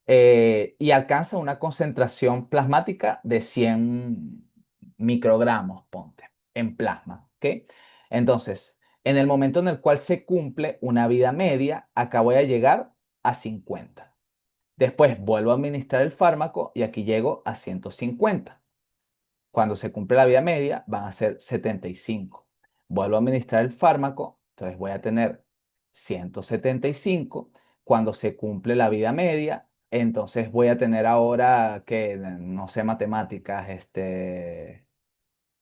y alcanza una concentración plasmática de 100 microgramos, ponte, en plasma, ¿ok? Entonces, en el momento en el cual se cumple una vida media, acá voy a llegar a 50. Después vuelvo a administrar el fármaco y aquí llego a 150. Cuando se cumple la vida media, van a ser 75. Vuelvo a administrar el fármaco, entonces voy a tener 175. Cuando se cumple la vida media, entonces voy a tener ahora que no sé matemáticas,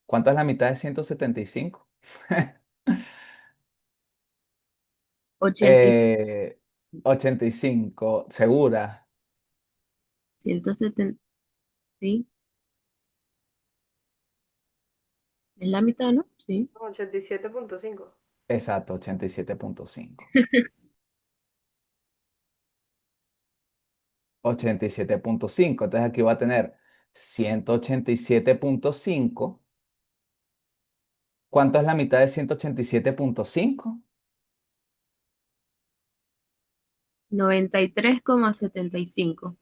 ¿cuánto es la mitad de 175? 85, Eh, 85, ¿segura? 170, sí, es la mitad, ¿no? Sí. 87.5. Exacto, 87.5. 87.5. Entonces aquí voy a tener 187.5. ¿Cuánto es la mitad de 187.5? 93,75.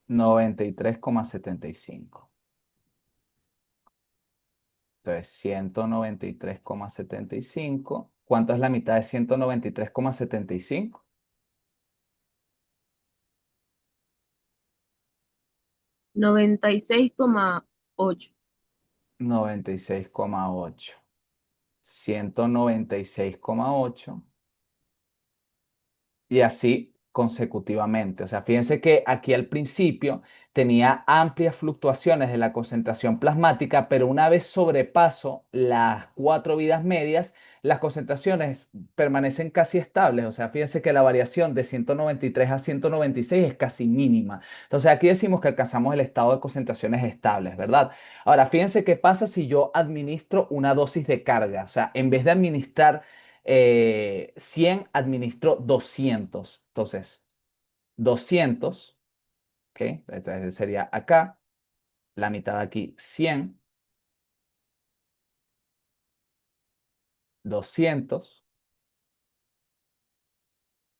93,75. Entonces 193,75. ¿Cuánto es la mitad de 193,75? 96,8. 96,8. 196,8. Y así consecutivamente. O sea, fíjense que aquí al principio tenía amplias fluctuaciones de la concentración plasmática, pero una vez sobrepaso las 4 vidas medias, las concentraciones permanecen casi estables. O sea, fíjense que la variación de 193 a 196 es casi mínima. Entonces aquí decimos que alcanzamos el estado de concentraciones estables, ¿verdad? Ahora, fíjense qué pasa si yo administro una dosis de carga. O sea, en vez de administrar 100, administro 200. Entonces, 200, ¿ok? Entonces sería acá, la mitad aquí, 100, 200,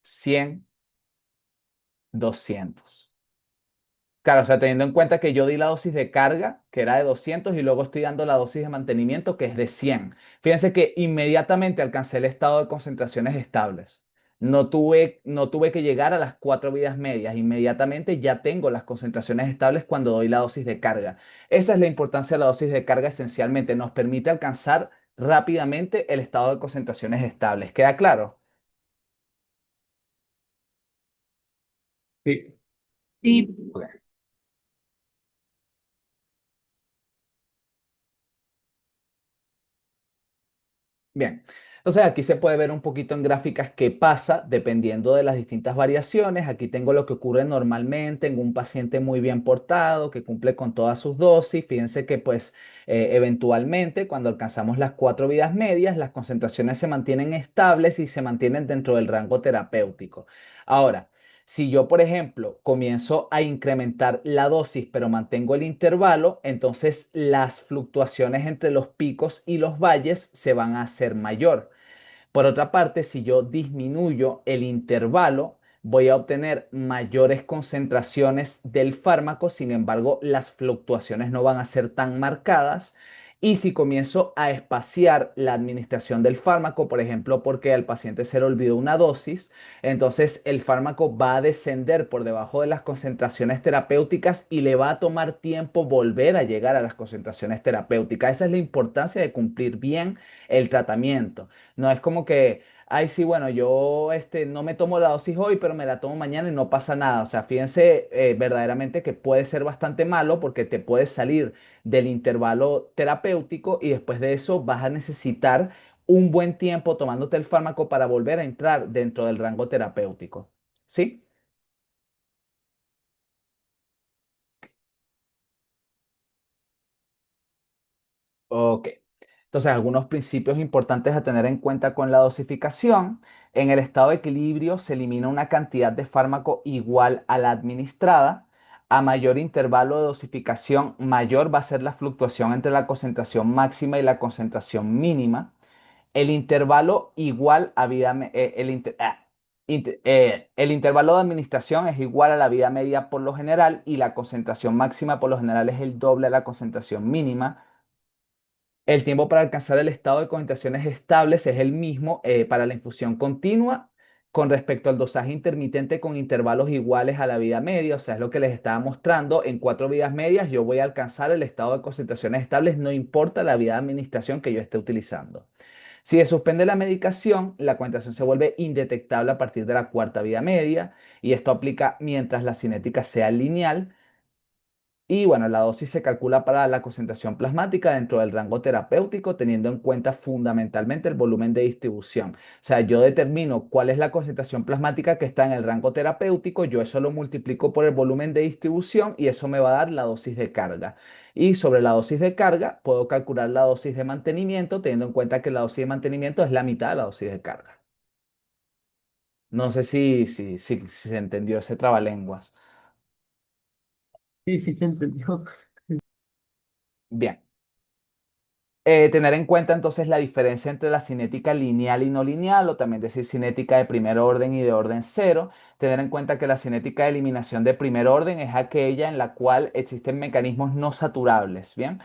100, 200. Claro, o sea, teniendo en cuenta que yo di la dosis de carga, que era de 200, y luego estoy dando la dosis de mantenimiento, que es de 100. Fíjense que inmediatamente alcancé el estado de concentraciones estables. No tuve que llegar a las 4 vidas medias. Inmediatamente ya tengo las concentraciones estables cuando doy la dosis de carga. Esa es la importancia de la dosis de carga esencialmente. Nos permite alcanzar rápidamente el estado de concentraciones estables. ¿Queda claro? Sí. Sí, Ok. Bien, entonces aquí se puede ver un poquito en gráficas qué pasa dependiendo de las distintas variaciones. Aquí tengo lo que ocurre normalmente en un paciente muy bien portado que cumple con todas sus dosis. Fíjense que pues eventualmente cuando alcanzamos las 4 vidas medias, las concentraciones se mantienen estables y se mantienen dentro del rango terapéutico. Ahora, si yo, por ejemplo, comienzo a incrementar la dosis, pero mantengo el intervalo, entonces las fluctuaciones entre los picos y los valles se van a hacer mayor. Por otra parte, si yo disminuyo el intervalo, voy a obtener mayores concentraciones del fármaco, sin embargo, las fluctuaciones no van a ser tan marcadas. Y si comienzo a espaciar la administración del fármaco, por ejemplo, porque al paciente se le olvidó una dosis, entonces el fármaco va a descender por debajo de las concentraciones terapéuticas y le va a tomar tiempo volver a llegar a las concentraciones terapéuticas. Esa es la importancia de cumplir bien el tratamiento. No es como que, ay, sí, bueno, yo no me tomo la dosis hoy, pero me la tomo mañana y no pasa nada. O sea, fíjense verdaderamente que puede ser bastante malo porque te puedes salir del intervalo terapéutico y después de eso vas a necesitar un buen tiempo tomándote el fármaco para volver a entrar dentro del rango terapéutico. ¿Sí? Ok. Entonces, algunos principios importantes a tener en cuenta con la dosificación. En el estado de equilibrio se elimina una cantidad de fármaco igual a la administrada. A mayor intervalo de dosificación, mayor va a ser la fluctuación entre la concentración máxima y la concentración mínima. El intervalo igual a el intervalo de administración es igual a la vida media por lo general y la concentración máxima por lo general es el doble de la concentración mínima. El tiempo para alcanzar el estado de concentraciones estables es el mismo para la infusión continua con respecto al dosaje intermitente con intervalos iguales a la vida media. O sea, es lo que les estaba mostrando. En 4 vidas medias yo voy a alcanzar el estado de concentraciones estables, no importa la vía de administración que yo esté utilizando. Si se suspende la medicación, la concentración se vuelve indetectable a partir de la 4 vida media y esto aplica mientras la cinética sea lineal. Y bueno, la dosis se calcula para la concentración plasmática dentro del rango terapéutico, teniendo en cuenta fundamentalmente el volumen de distribución. O sea, yo determino cuál es la concentración plasmática que está en el rango terapéutico, yo eso lo multiplico por el volumen de distribución y eso me va a dar la dosis de carga. Y sobre la dosis de carga, puedo calcular la dosis de mantenimiento, teniendo en cuenta que la dosis de mantenimiento es la mitad de la dosis de carga. No sé si se entendió ese trabalenguas. Sí, sí, se entendió. Bien. Tener en cuenta entonces la diferencia entre la cinética lineal y no lineal, o también decir cinética de primer orden y de orden cero. Tener en cuenta que la cinética de eliminación de primer orden es aquella en la cual existen mecanismos no saturables, ¿bien?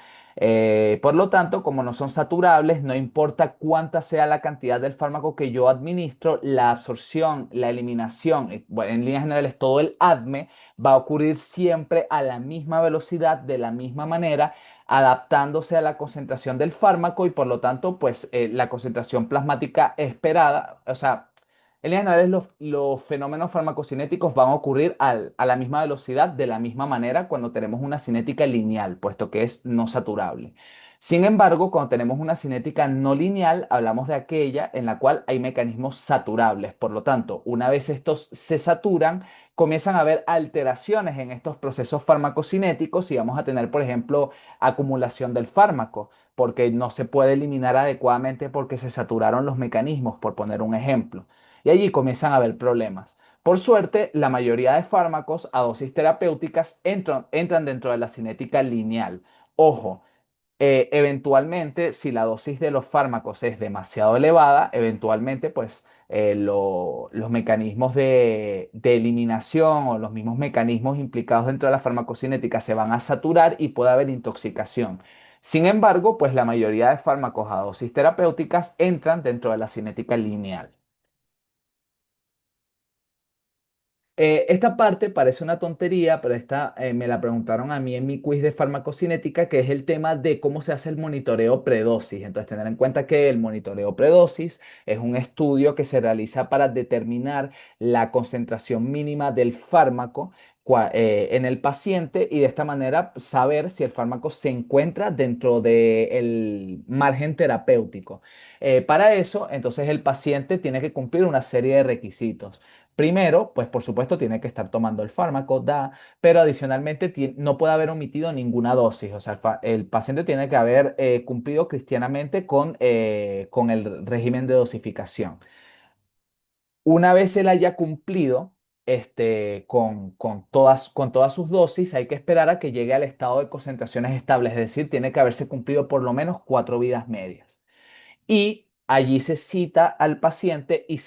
Por lo tanto, como no son saturables, no importa cuánta sea la cantidad del fármaco que yo administro, la absorción, la eliminación, bueno, en líneas generales todo el ADME va a ocurrir siempre a la misma velocidad, de la misma manera adaptándose a la concentración del fármaco y por lo tanto, pues la concentración plasmática esperada, o sea, En líneas generales, los fenómenos farmacocinéticos van a ocurrir a la misma velocidad, de la misma manera, cuando tenemos una cinética lineal, puesto que es no saturable. Sin embargo, cuando tenemos una cinética no lineal, hablamos de aquella en la cual hay mecanismos saturables. Por lo tanto, una vez estos se saturan, comienzan a haber alteraciones en estos procesos farmacocinéticos y vamos a tener, por ejemplo, acumulación del fármaco, porque no se puede eliminar adecuadamente porque se saturaron los mecanismos, por poner un ejemplo. Y allí comienzan a haber problemas. Por suerte, la mayoría de fármacos a dosis terapéuticas entran dentro de la cinética lineal. Ojo, eventualmente, si la dosis de los fármacos es demasiado elevada, eventualmente, pues los mecanismos de eliminación o los mismos mecanismos implicados dentro de la farmacocinética se van a saturar y puede haber intoxicación. Sin embargo, pues la mayoría de fármacos a dosis terapéuticas entran dentro de la cinética lineal. Esta parte parece una tontería, pero esta me la preguntaron a mí en mi quiz de farmacocinética, que es el tema de cómo se hace el monitoreo predosis. Entonces, tener en cuenta que el monitoreo predosis es un estudio que se realiza para determinar la concentración mínima del fármaco en el paciente y de esta manera saber si el fármaco se encuentra dentro del margen terapéutico. Para eso, entonces, el paciente tiene que cumplir una serie de requisitos. Primero, pues por supuesto tiene que estar tomando el fármaco, pero adicionalmente no puede haber omitido ninguna dosis. O sea, el paciente tiene que haber cumplido cristianamente con el régimen de dosificación. Una vez él haya cumplido con todas sus dosis, hay que esperar a que llegue al estado de concentraciones estables, es decir, tiene que haberse cumplido por lo menos 4 vidas medias. Y allí se cita al paciente y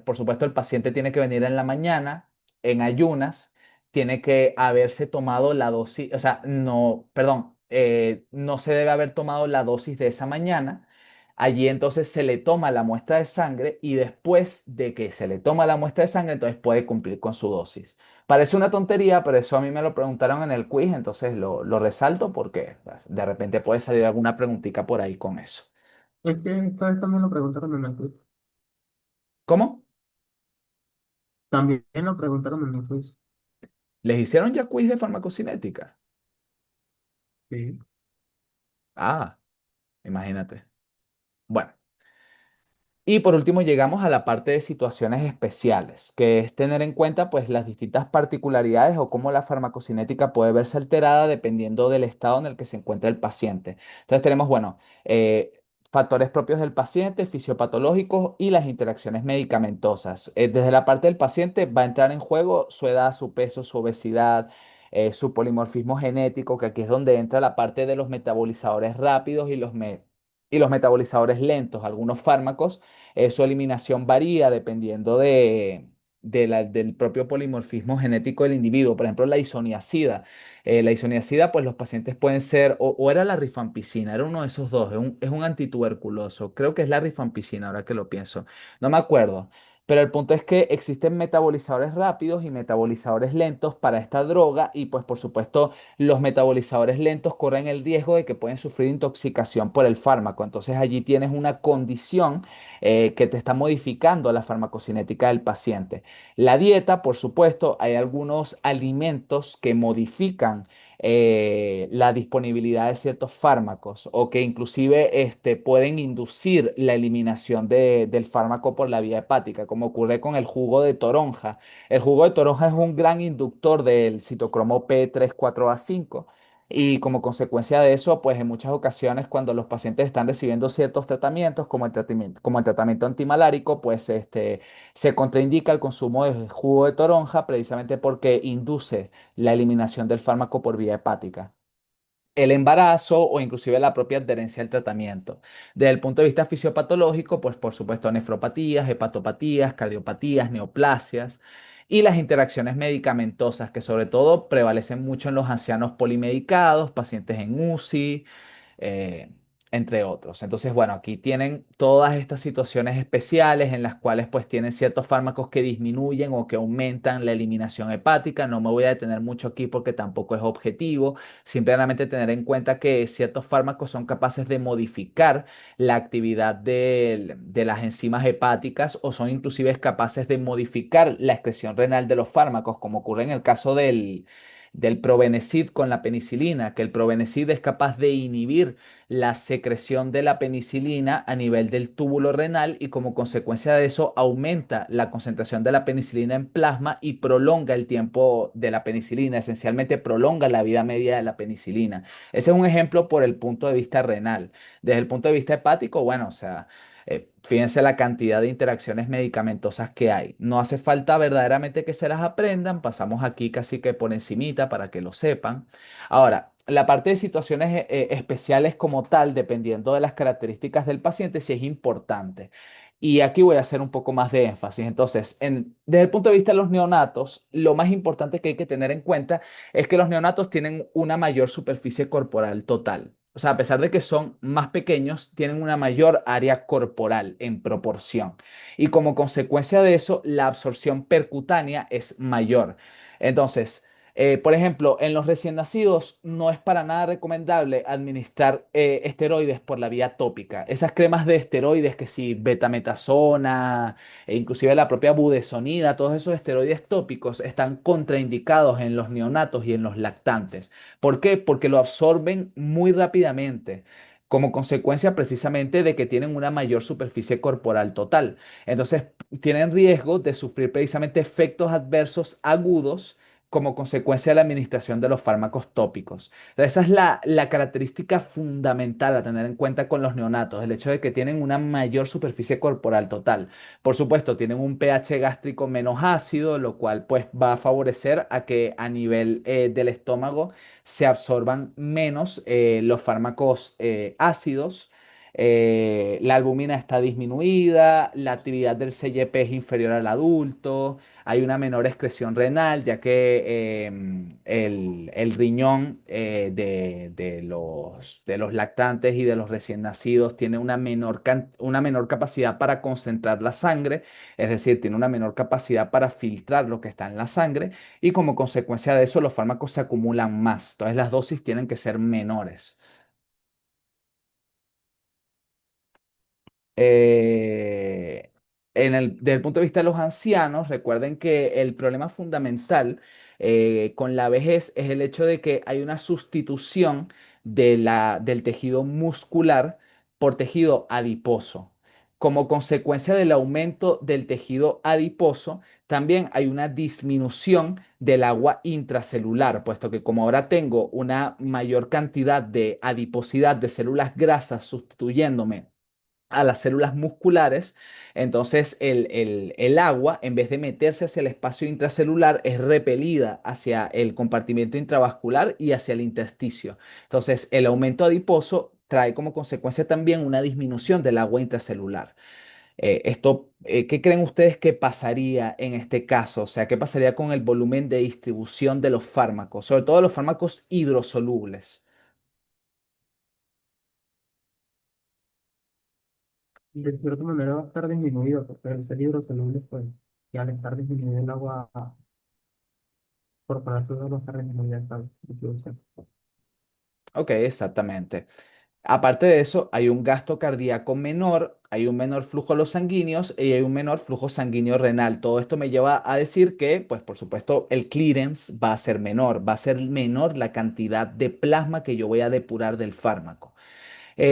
por supuesto, el paciente tiene que venir en la mañana, en ayunas, tiene que haberse tomado la dosis, o sea, no, perdón, no se debe haber tomado la dosis de esa mañana. Allí entonces se le toma la muestra de sangre y después de que se le toma la muestra de sangre, entonces puede cumplir con su dosis. Parece una tontería, pero eso a mí me lo preguntaron en el quiz, entonces lo resalto porque de repente puede salir alguna preguntita por ahí con eso. Es que esta vez también lo preguntaron en el quiz. ¿Cómo? También lo preguntaron en el quiz. ¿Les hicieron ya quiz de farmacocinética? Sí. Ah, imagínate. Bueno, y por último llegamos a la parte de situaciones especiales, que es tener en cuenta pues las distintas particularidades o cómo la farmacocinética puede verse alterada dependiendo del estado en el que se encuentra el paciente. Entonces tenemos, bueno, factores propios del paciente, fisiopatológicos y las interacciones medicamentosas. Desde la parte del paciente va a entrar en juego su edad, su peso, su obesidad, su polimorfismo genético, que aquí es donde entra la parte de los metabolizadores rápidos y los metabolizadores lentos. Algunos fármacos su eliminación varía dependiendo del propio polimorfismo genético del individuo. Por ejemplo, la isoniazida. La isoniazida, pues los pacientes pueden ser, o era la rifampicina, era uno de esos dos, es un antituberculoso. Creo que es la rifampicina, ahora que lo pienso. No me acuerdo. Pero el punto es que existen metabolizadores rápidos y metabolizadores lentos para esta droga y pues por supuesto los metabolizadores lentos corren el riesgo de que pueden sufrir intoxicación por el fármaco. Entonces allí tienes una condición que te está modificando la farmacocinética del paciente. La dieta, por supuesto, hay algunos alimentos que modifican la disponibilidad de ciertos fármacos o que inclusive pueden inducir la eliminación del fármaco por la vía hepática, como ocurre con el jugo de toronja. El jugo de toronja es un gran inductor del citocromo P34A5 y como consecuencia de eso, pues en muchas ocasiones cuando los pacientes están recibiendo ciertos tratamientos, como el tratamiento antimalárico, pues se contraindica el consumo de jugo de toronja precisamente porque induce la eliminación del fármaco por vía hepática, el embarazo o inclusive la propia adherencia al tratamiento. Desde el punto de vista fisiopatológico, pues por supuesto nefropatías, hepatopatías, cardiopatías, neoplasias y las interacciones medicamentosas que sobre todo prevalecen mucho en los ancianos polimedicados, pacientes en UCI, eh, entre otros. Entonces, bueno, aquí tienen todas estas situaciones especiales en las cuales pues tienen ciertos fármacos que disminuyen o que aumentan la eliminación hepática. No me voy a detener mucho aquí porque tampoco es objetivo. Simplemente tener en cuenta que ciertos fármacos son capaces de modificar la actividad de las enzimas hepáticas o son inclusive capaces de modificar la excreción renal de los fármacos, como ocurre en el caso del Probenecid con la penicilina, que el Probenecid es capaz de inhibir la secreción de la penicilina a nivel del túbulo renal y como consecuencia de eso aumenta la concentración de la penicilina en plasma y prolonga el tiempo de la penicilina, esencialmente prolonga la vida media de la penicilina. Ese es un ejemplo por el punto de vista renal. Desde el punto de vista hepático, bueno, o sea, fíjense la cantidad de interacciones medicamentosas que hay. No hace falta verdaderamente que se las aprendan, pasamos aquí casi que por encimita para que lo sepan. Ahora, la parte de situaciones especiales como tal, dependiendo de las características del paciente, sí es importante. Y aquí voy a hacer un poco más de énfasis. Entonces, desde el punto de vista de los neonatos, lo más importante que hay que tener en cuenta es que los neonatos tienen una mayor superficie corporal total. O sea, a pesar de que son más pequeños, tienen una mayor área corporal en proporción. Y como consecuencia de eso, la absorción percutánea es mayor. Entonces, por ejemplo, en los recién nacidos no es para nada recomendable administrar esteroides por la vía tópica. Esas cremas de esteroides que si betametasona e inclusive la propia budesonida, todos esos esteroides tópicos están contraindicados en los neonatos y en los lactantes. ¿Por qué? Porque lo absorben muy rápidamente, como consecuencia precisamente de que tienen una mayor superficie corporal total. Entonces, tienen riesgo de sufrir precisamente efectos adversos agudos como consecuencia de la administración de los fármacos tópicos. Entonces, esa es la característica fundamental a tener en cuenta con los neonatos, el hecho de que tienen una mayor superficie corporal total. Por supuesto, tienen un pH gástrico menos ácido, lo cual pues va a favorecer a que a nivel del estómago se absorban menos los fármacos ácidos. La albumina está disminuida, la actividad del CYP es inferior al adulto, hay una menor excreción renal, ya que el riñón de los lactantes y de los recién nacidos tiene una menor capacidad para concentrar la sangre, es decir, tiene una menor capacidad para filtrar lo que está en la sangre y como consecuencia de eso los fármacos se acumulan más. Entonces las dosis tienen que ser menores. Eh, desde el punto de vista de los ancianos, recuerden que el problema fundamental con la vejez es el hecho de que hay una sustitución del tejido muscular por tejido adiposo. Como consecuencia del aumento del tejido adiposo, también hay una disminución del agua intracelular, puesto que como ahora tengo una mayor cantidad de adiposidad de células grasas sustituyéndome a las células musculares, entonces el agua, en vez de meterse hacia el espacio intracelular, es repelida hacia el compartimiento intravascular y hacia el intersticio. Entonces, el aumento adiposo trae como consecuencia también una disminución del agua intracelular. ¿Qué creen ustedes que pasaría en este caso? O sea, ¿qué pasaría con el volumen de distribución de los fármacos, sobre todo los fármacos hidrosolubles? De cierta manera va a estar disminuido, porque el ser hidrosoluble, pues, y al estar disminuido el agua corporal, todo va a estar disminuido esta distribución. Ok, exactamente. Aparte de eso, hay un gasto cardíaco menor, hay un menor flujo a los sanguíneos y hay un menor flujo sanguíneo renal. Todo esto me lleva a decir que, pues por supuesto, el clearance va a ser menor, va a ser menor la cantidad de plasma que yo voy a depurar del fármaco.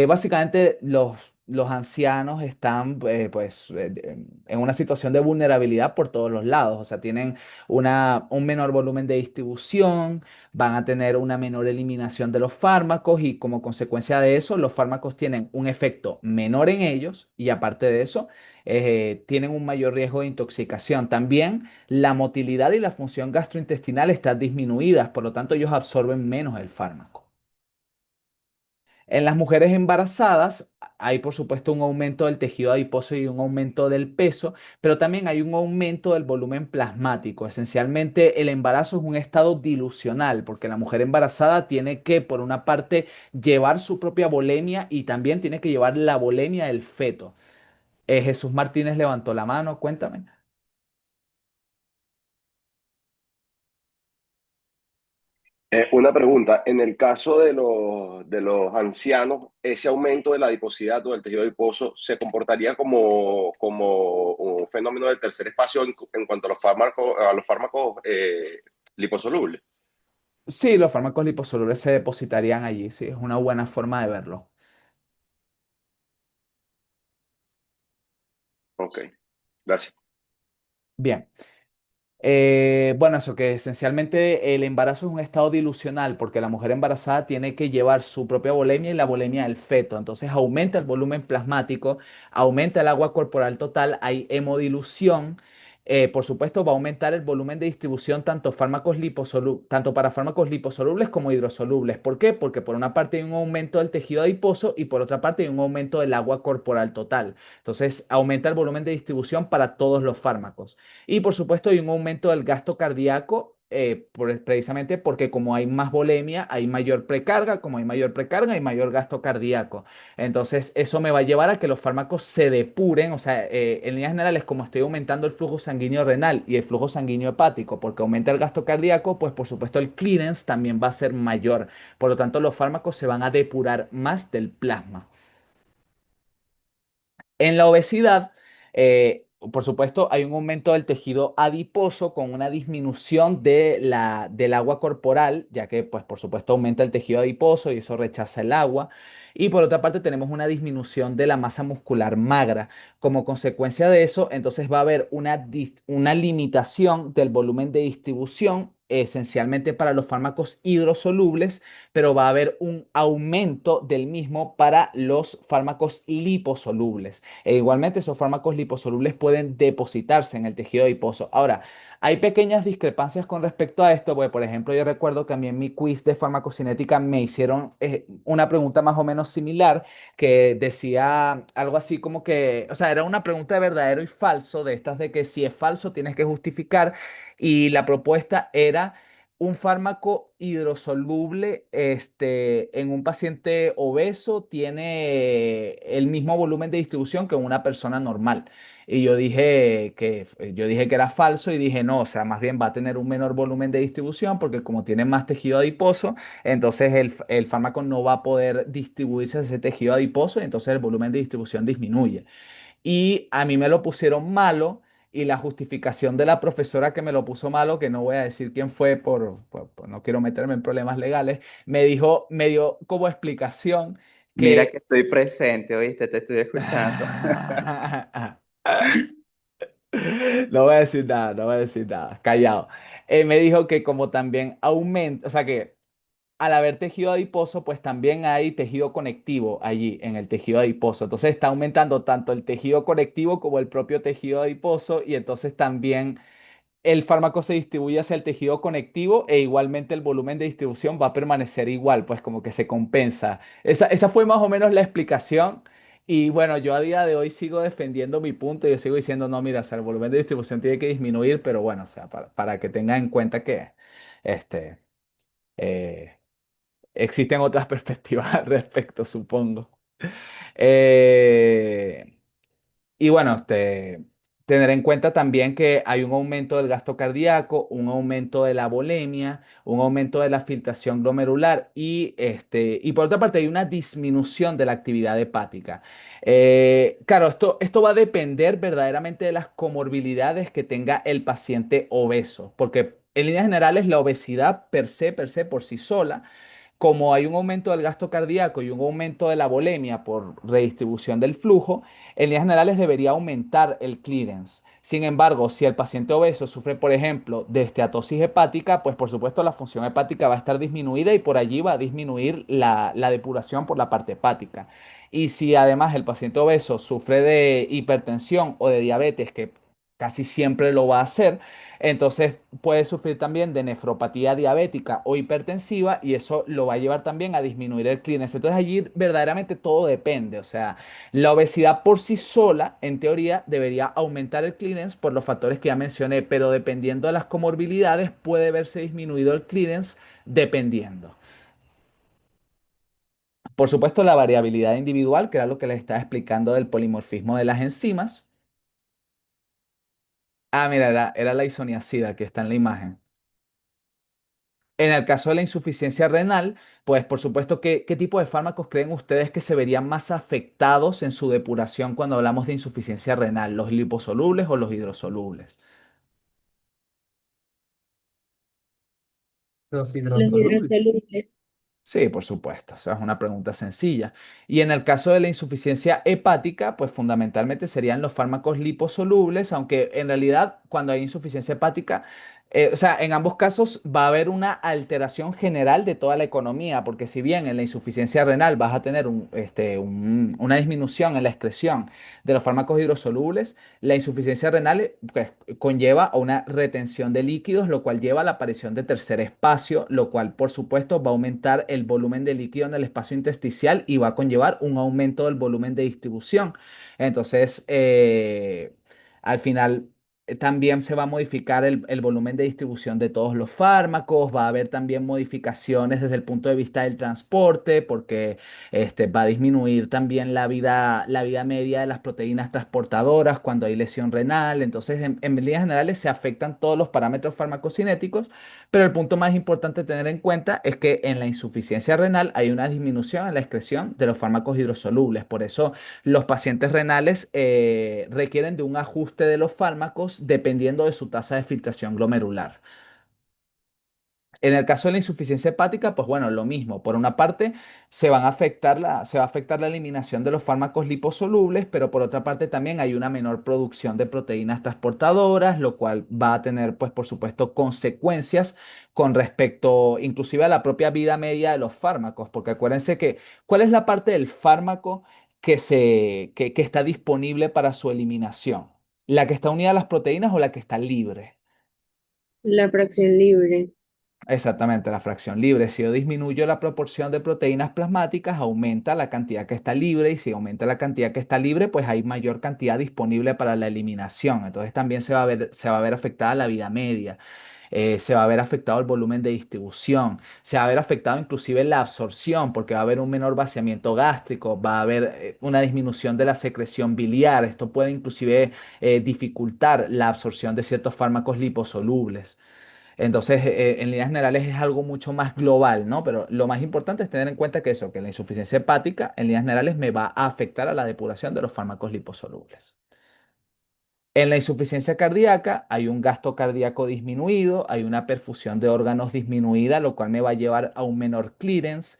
Básicamente los ancianos están en una situación de vulnerabilidad por todos los lados, o sea, tienen un menor volumen de distribución, van a tener una menor eliminación de los fármacos y como consecuencia de eso, los fármacos tienen un efecto menor en ellos y aparte de eso, tienen un mayor riesgo de intoxicación. También la motilidad y la función gastrointestinal están disminuidas, por lo tanto ellos absorben menos el fármaco. En las mujeres embarazadas hay, por supuesto, un aumento del tejido adiposo y un aumento del peso, pero también hay un aumento del volumen plasmático. Esencialmente, el embarazo es un estado dilucional, porque la mujer embarazada tiene que, por una parte, llevar su propia volemia y también tiene que llevar la volemia del feto. Jesús Martínez levantó la mano, cuéntame. Una pregunta, en el caso de los ancianos, ¿ese aumento de la adiposidad o del tejido adiposo se comportaría como un fenómeno del tercer espacio en cuanto a los fármacos liposolubles? Sí, los fármacos liposolubles se depositarían allí, sí, es una buena forma de verlo. Ok, gracias. Bien. Bueno, eso que esencialmente el embarazo es un estado dilucional porque la mujer embarazada tiene que llevar su propia volemia y la volemia del feto. Entonces aumenta el volumen plasmático, aumenta el agua corporal total, hay hemodilución. Por supuesto, va a aumentar el volumen de distribución tanto para fármacos liposolubles como hidrosolubles. ¿Por qué? Porque por una parte hay un aumento del tejido adiposo y por otra parte hay un aumento del agua corporal total. Entonces aumenta el volumen de distribución para todos los fármacos. Y por supuesto hay un aumento del gasto cardíaco, precisamente porque como hay más volemia, hay mayor precarga, como hay mayor precarga, hay mayor gasto cardíaco. Entonces eso me va a llevar a que los fármacos se depuren, o sea, en líneas generales, como estoy aumentando el flujo sanguíneo renal y el flujo sanguíneo hepático, porque aumenta el gasto cardíaco, pues por supuesto el clearance también va a ser mayor. Por lo tanto, los fármacos se van a depurar más del plasma. En la obesidad, por supuesto, hay un aumento del tejido adiposo con una disminución del agua corporal, ya que, pues, por supuesto, aumenta el tejido adiposo y eso rechaza el agua. Y por otra parte, tenemos una disminución de la masa muscular magra. Como consecuencia de eso, entonces va a haber una limitación del volumen de distribución, esencialmente para los fármacos hidrosolubles, pero va a haber un aumento del mismo para los fármacos liposolubles. E igualmente esos fármacos liposolubles pueden depositarse en el tejido adiposo. Ahora, hay pequeñas discrepancias con respecto a esto, porque por ejemplo yo recuerdo que a mí en mi quiz de farmacocinética me hicieron una pregunta más o menos similar que decía algo así como que, o sea, era una pregunta de verdadero y falso, de estas de que si es falso tienes que justificar y la propuesta era un fármaco hidrosoluble en un paciente obeso tiene el mismo volumen de distribución que una persona normal. Y yo dije que era falso y dije no, o sea, más bien va a tener un menor volumen de distribución porque como tiene más tejido adiposo, entonces el fármaco no va a poder distribuirse a ese tejido adiposo y entonces el volumen de distribución disminuye. Y a mí me lo pusieron malo y la justificación de la profesora que me lo puso malo, que no voy a decir quién fue no quiero meterme en problemas legales, me dio como explicación Mira que que... estoy presente, ¿oíste? Te estoy escuchando. No voy a decir nada, no voy a decir nada, callado. Me dijo que como también aumenta, o sea que al haber tejido adiposo, pues también hay tejido conectivo allí en el tejido adiposo. Entonces está aumentando tanto el tejido conectivo como el propio tejido adiposo y entonces también el fármaco se distribuye hacia el tejido conectivo e igualmente el volumen de distribución va a permanecer igual, pues como que se compensa. Esa fue más o menos la explicación. Y bueno, yo a día de hoy sigo defendiendo mi punto. Yo sigo diciendo, no, mira, o sea, el volumen de distribución tiene que disminuir, pero bueno, o sea, para que tengan en cuenta que este, eh, existen otras perspectivas al respecto, supongo. Eh, y bueno, tener en cuenta también que hay un aumento del gasto cardíaco, un aumento de la volemia, un aumento de la filtración glomerular y por otra parte hay una disminución de la actividad hepática. Claro, esto va a depender verdaderamente de las comorbilidades que tenga el paciente obeso, porque en líneas generales la obesidad per se, por sí sola, como hay un aumento del gasto cardíaco y un aumento de la volemia por redistribución del flujo, en líneas generales debería aumentar el clearance. Sin embargo, si el paciente obeso sufre, por ejemplo, de esteatosis hepática, pues por supuesto la función hepática va a estar disminuida y por allí va a disminuir la depuración por la parte hepática. Y si además el paciente obeso sufre de hipertensión o de diabetes, que casi siempre lo va a hacer. Entonces puede sufrir también de nefropatía diabética o hipertensiva y eso lo va a llevar también a disminuir el clearance. Entonces allí verdaderamente todo depende. O sea, la obesidad por sí sola, en teoría, debería aumentar el clearance por los factores que ya mencioné, pero dependiendo de las comorbilidades puede verse disminuido el clearance dependiendo. Por supuesto, la variabilidad individual, que era lo que les estaba explicando del polimorfismo de las enzimas. Ah, mira, era la isoniazida que está en la imagen. En el caso de la insuficiencia renal, pues por supuesto, ¿qué tipo de fármacos creen ustedes que se verían más afectados en su depuración cuando hablamos de insuficiencia renal? ¿Los liposolubles o los hidrosolubles? Los Los hidrosolubles. hidrosolubles. Sí, por supuesto. Esa es una pregunta sencilla. Y en el caso de la insuficiencia hepática, pues fundamentalmente serían los fármacos liposolubles, aunque en realidad cuando hay insuficiencia hepática, o sea, en ambos casos va a haber una alteración general de toda la economía, porque si bien en la insuficiencia renal vas a tener una disminución en la excreción de los fármacos hidrosolubles, la insuficiencia renal pues, conlleva a una retención de líquidos, lo cual lleva a la aparición de tercer espacio, lo cual por supuesto va a aumentar el volumen de líquido en el espacio intersticial y va a conllevar un aumento del volumen de distribución. Entonces, al final también se va a modificar el volumen de distribución de todos los fármacos, va a haber también modificaciones desde el punto de vista del transporte, porque va a disminuir también la vida media de las proteínas transportadoras cuando hay lesión renal. Entonces, en líneas generales se afectan todos los parámetros farmacocinéticos, pero el punto más importante a tener en cuenta es que en la insuficiencia renal hay una disminución en la excreción de los fármacos hidrosolubles. Por eso los pacientes renales requieren de un ajuste de los fármacos dependiendo de su tasa de filtración glomerular. En el caso de la insuficiencia hepática, pues bueno, lo mismo. Por una parte, se va a afectar la eliminación de los fármacos liposolubles, pero por otra parte también hay una menor producción de proteínas transportadoras, lo cual va a tener, pues por supuesto, consecuencias con respecto inclusive a la propia vida media de los fármacos, porque acuérdense que, ¿cuál es la parte del fármaco que está disponible para su eliminación? ¿La que está unida a las proteínas o la que está libre? La fracción libre. Exactamente, la fracción libre. Si yo disminuyo la proporción de proteínas plasmáticas, aumenta la cantidad que está libre y si aumenta la cantidad que está libre, pues hay mayor cantidad disponible para la eliminación. Entonces también se va a ver afectada la vida media, se va a ver afectado el volumen de distribución, se va a ver afectado inclusive la absorción porque va a haber un menor vaciamiento gástrico, va a haber una disminución de la secreción biliar. Esto puede inclusive dificultar la absorción de ciertos fármacos liposolubles. Entonces, en líneas generales es algo mucho más global, ¿no? Pero lo más importante es tener en cuenta que eso, que la insuficiencia hepática, en líneas generales, me va a afectar a la depuración de los fármacos liposolubles. En la insuficiencia cardíaca hay un gasto cardíaco disminuido, hay una perfusión de órganos disminuida, lo cual me va a llevar a un menor clearance.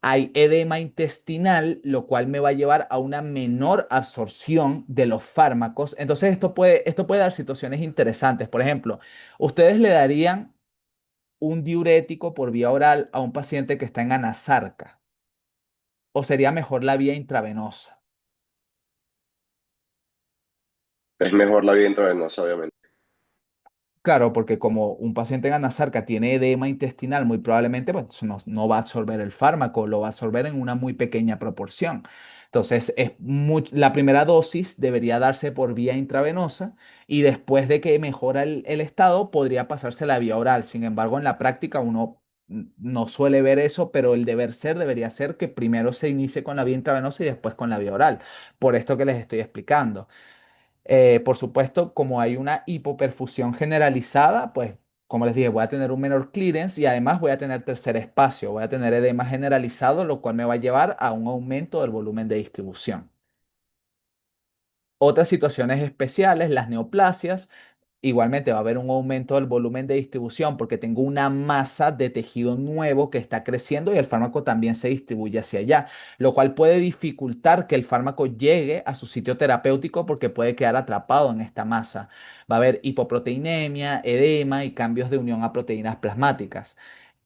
Hay edema intestinal, lo cual me va a llevar a una menor absorción de los fármacos. Entonces, esto puede dar situaciones interesantes. Por ejemplo, ustedes le darían un diurético por vía oral a un paciente que está en anasarca? ¿O sería mejor la vía intravenosa? Es mejor la vía intravenosa, obviamente. Claro, porque como un paciente en anasarca tiene edema intestinal, muy probablemente pues, no va a absorber el fármaco, lo va a absorber en una muy pequeña proporción. Entonces, la primera dosis debería darse por vía intravenosa y después de que mejora el estado, podría pasarse la vía oral. Sin embargo, en la práctica uno no suele ver eso, pero el deber ser debería ser que primero se inicie con la vía intravenosa y después con la vía oral. Por esto que les estoy explicando. Por supuesto, como hay una hipoperfusión generalizada, pues como les dije, voy a tener un menor clearance y además voy a tener tercer espacio, voy a tener edema generalizado, lo cual me va a llevar a un aumento del volumen de distribución. Otras situaciones especiales, las neoplasias, igualmente va a haber un aumento del volumen de distribución porque tengo una masa de tejido nuevo que está creciendo y el fármaco también se distribuye hacia allá, lo cual puede dificultar que el fármaco llegue a su sitio terapéutico porque puede quedar atrapado en esta masa. Va a haber hipoproteinemia, edema y cambios de unión a proteínas plasmáticas.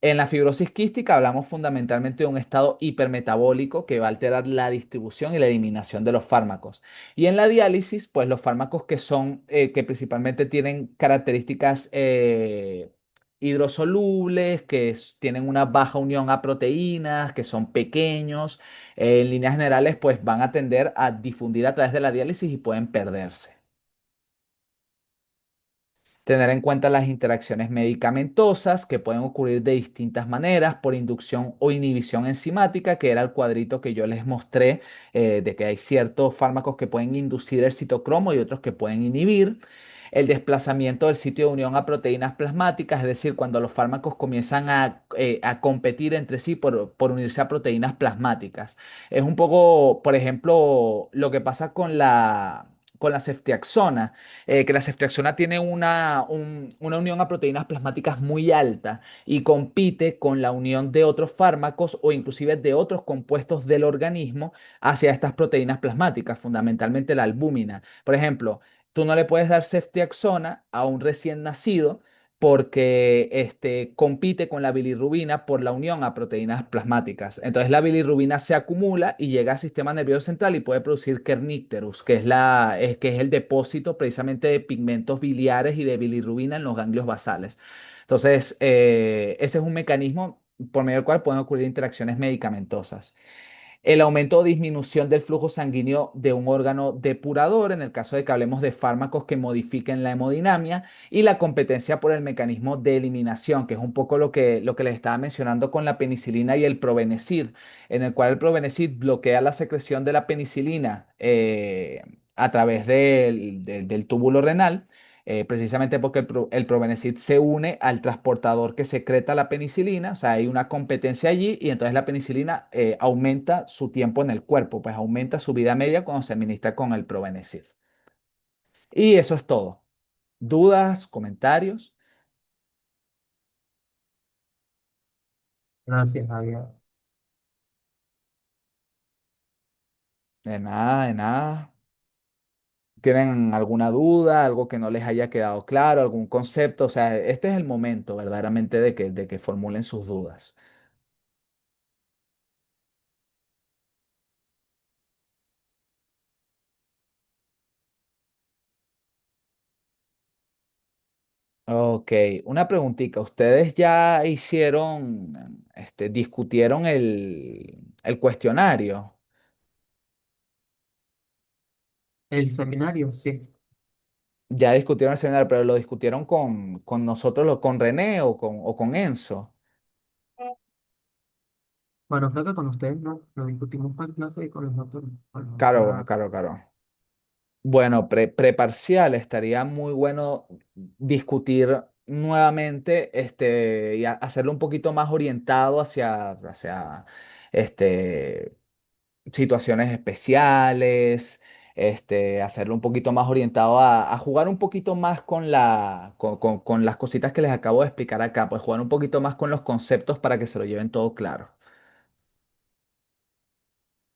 En la fibrosis quística hablamos fundamentalmente de un estado hipermetabólico que va a alterar la distribución y la eliminación de los fármacos. Y en la diálisis, pues los fármacos que son, que principalmente tienen características hidrosolubles, tienen una baja unión a proteínas, que son pequeños, en líneas generales, pues van a tender a difundir a través de la diálisis y pueden perderse. Tener en cuenta las interacciones medicamentosas que pueden ocurrir de distintas maneras por inducción o inhibición enzimática, que era el cuadrito que yo les mostré, de que hay ciertos fármacos que pueden inducir el citocromo y otros que pueden inhibir. El desplazamiento del sitio de unión a proteínas plasmáticas, es decir, cuando los fármacos comienzan a competir entre sí por unirse a proteínas plasmáticas. Es un poco, por ejemplo, lo que pasa con la ceftriaxona, que la ceftriaxona tiene una unión a proteínas plasmáticas muy alta y compite con la unión de otros fármacos o inclusive de otros compuestos del organismo hacia estas proteínas plasmáticas, fundamentalmente la albúmina. Por ejemplo, tú no le puedes dar ceftriaxona a un recién nacido porque compite con la bilirrubina por la unión a proteínas plasmáticas. Entonces la bilirrubina se acumula y llega al sistema nervioso central y puede producir kernícterus, que es el depósito precisamente de pigmentos biliares y de bilirrubina en los ganglios basales. Entonces, ese es un mecanismo por medio del cual pueden ocurrir interacciones medicamentosas. El aumento o disminución del flujo sanguíneo de un órgano depurador, en el caso de que hablemos de fármacos que modifiquen la hemodinamia, y la competencia por el mecanismo de eliminación, que es un poco lo que les estaba mencionando con la penicilina y el probenecid, en el cual el probenecid bloquea la secreción de la penicilina a través del túbulo renal, precisamente porque el probenecid se une al transportador que secreta la penicilina, o sea, hay una competencia allí y entonces la penicilina aumenta su tiempo en el cuerpo, pues aumenta su vida media cuando se administra con el probenecid. Y eso es todo. ¿Dudas, comentarios? Gracias, Javier. De nada, de nada. ¿Tienen alguna duda, algo que no les haya quedado claro, algún concepto? O sea, este es el momento verdaderamente de que formulen sus dudas. Ok, una preguntita. ¿Ustedes ya discutieron el cuestionario? El seminario, sí. Ya discutieron el seminario, pero lo discutieron con nosotros, con René o con Enzo. Bueno, creo que con ustedes no, lo discutimos para clase y con nosotros. Bueno, Claro, ya. claro, claro. Bueno, preparcial, estaría muy bueno discutir nuevamente y hacerlo un poquito más orientado hacia este, situaciones especiales, hacerlo un poquito más orientado a jugar un poquito más con las cositas que les acabo de explicar acá, pues jugar un poquito más con los conceptos para que se lo lleven todo claro.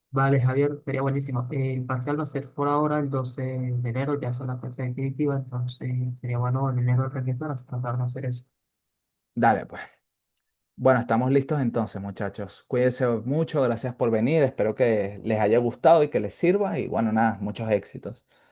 Vale, Javier, sería buenísimo. El parcial va a ser por ahora el 12 de enero, ya son la fecha definitiva, entonces sería bueno en enero regresar a tratar de hacer eso. Dale, pues. Bueno, estamos listos entonces, muchachos. Cuídense mucho, gracias por venir, espero que les haya gustado y que les sirva y bueno, nada, muchos éxitos.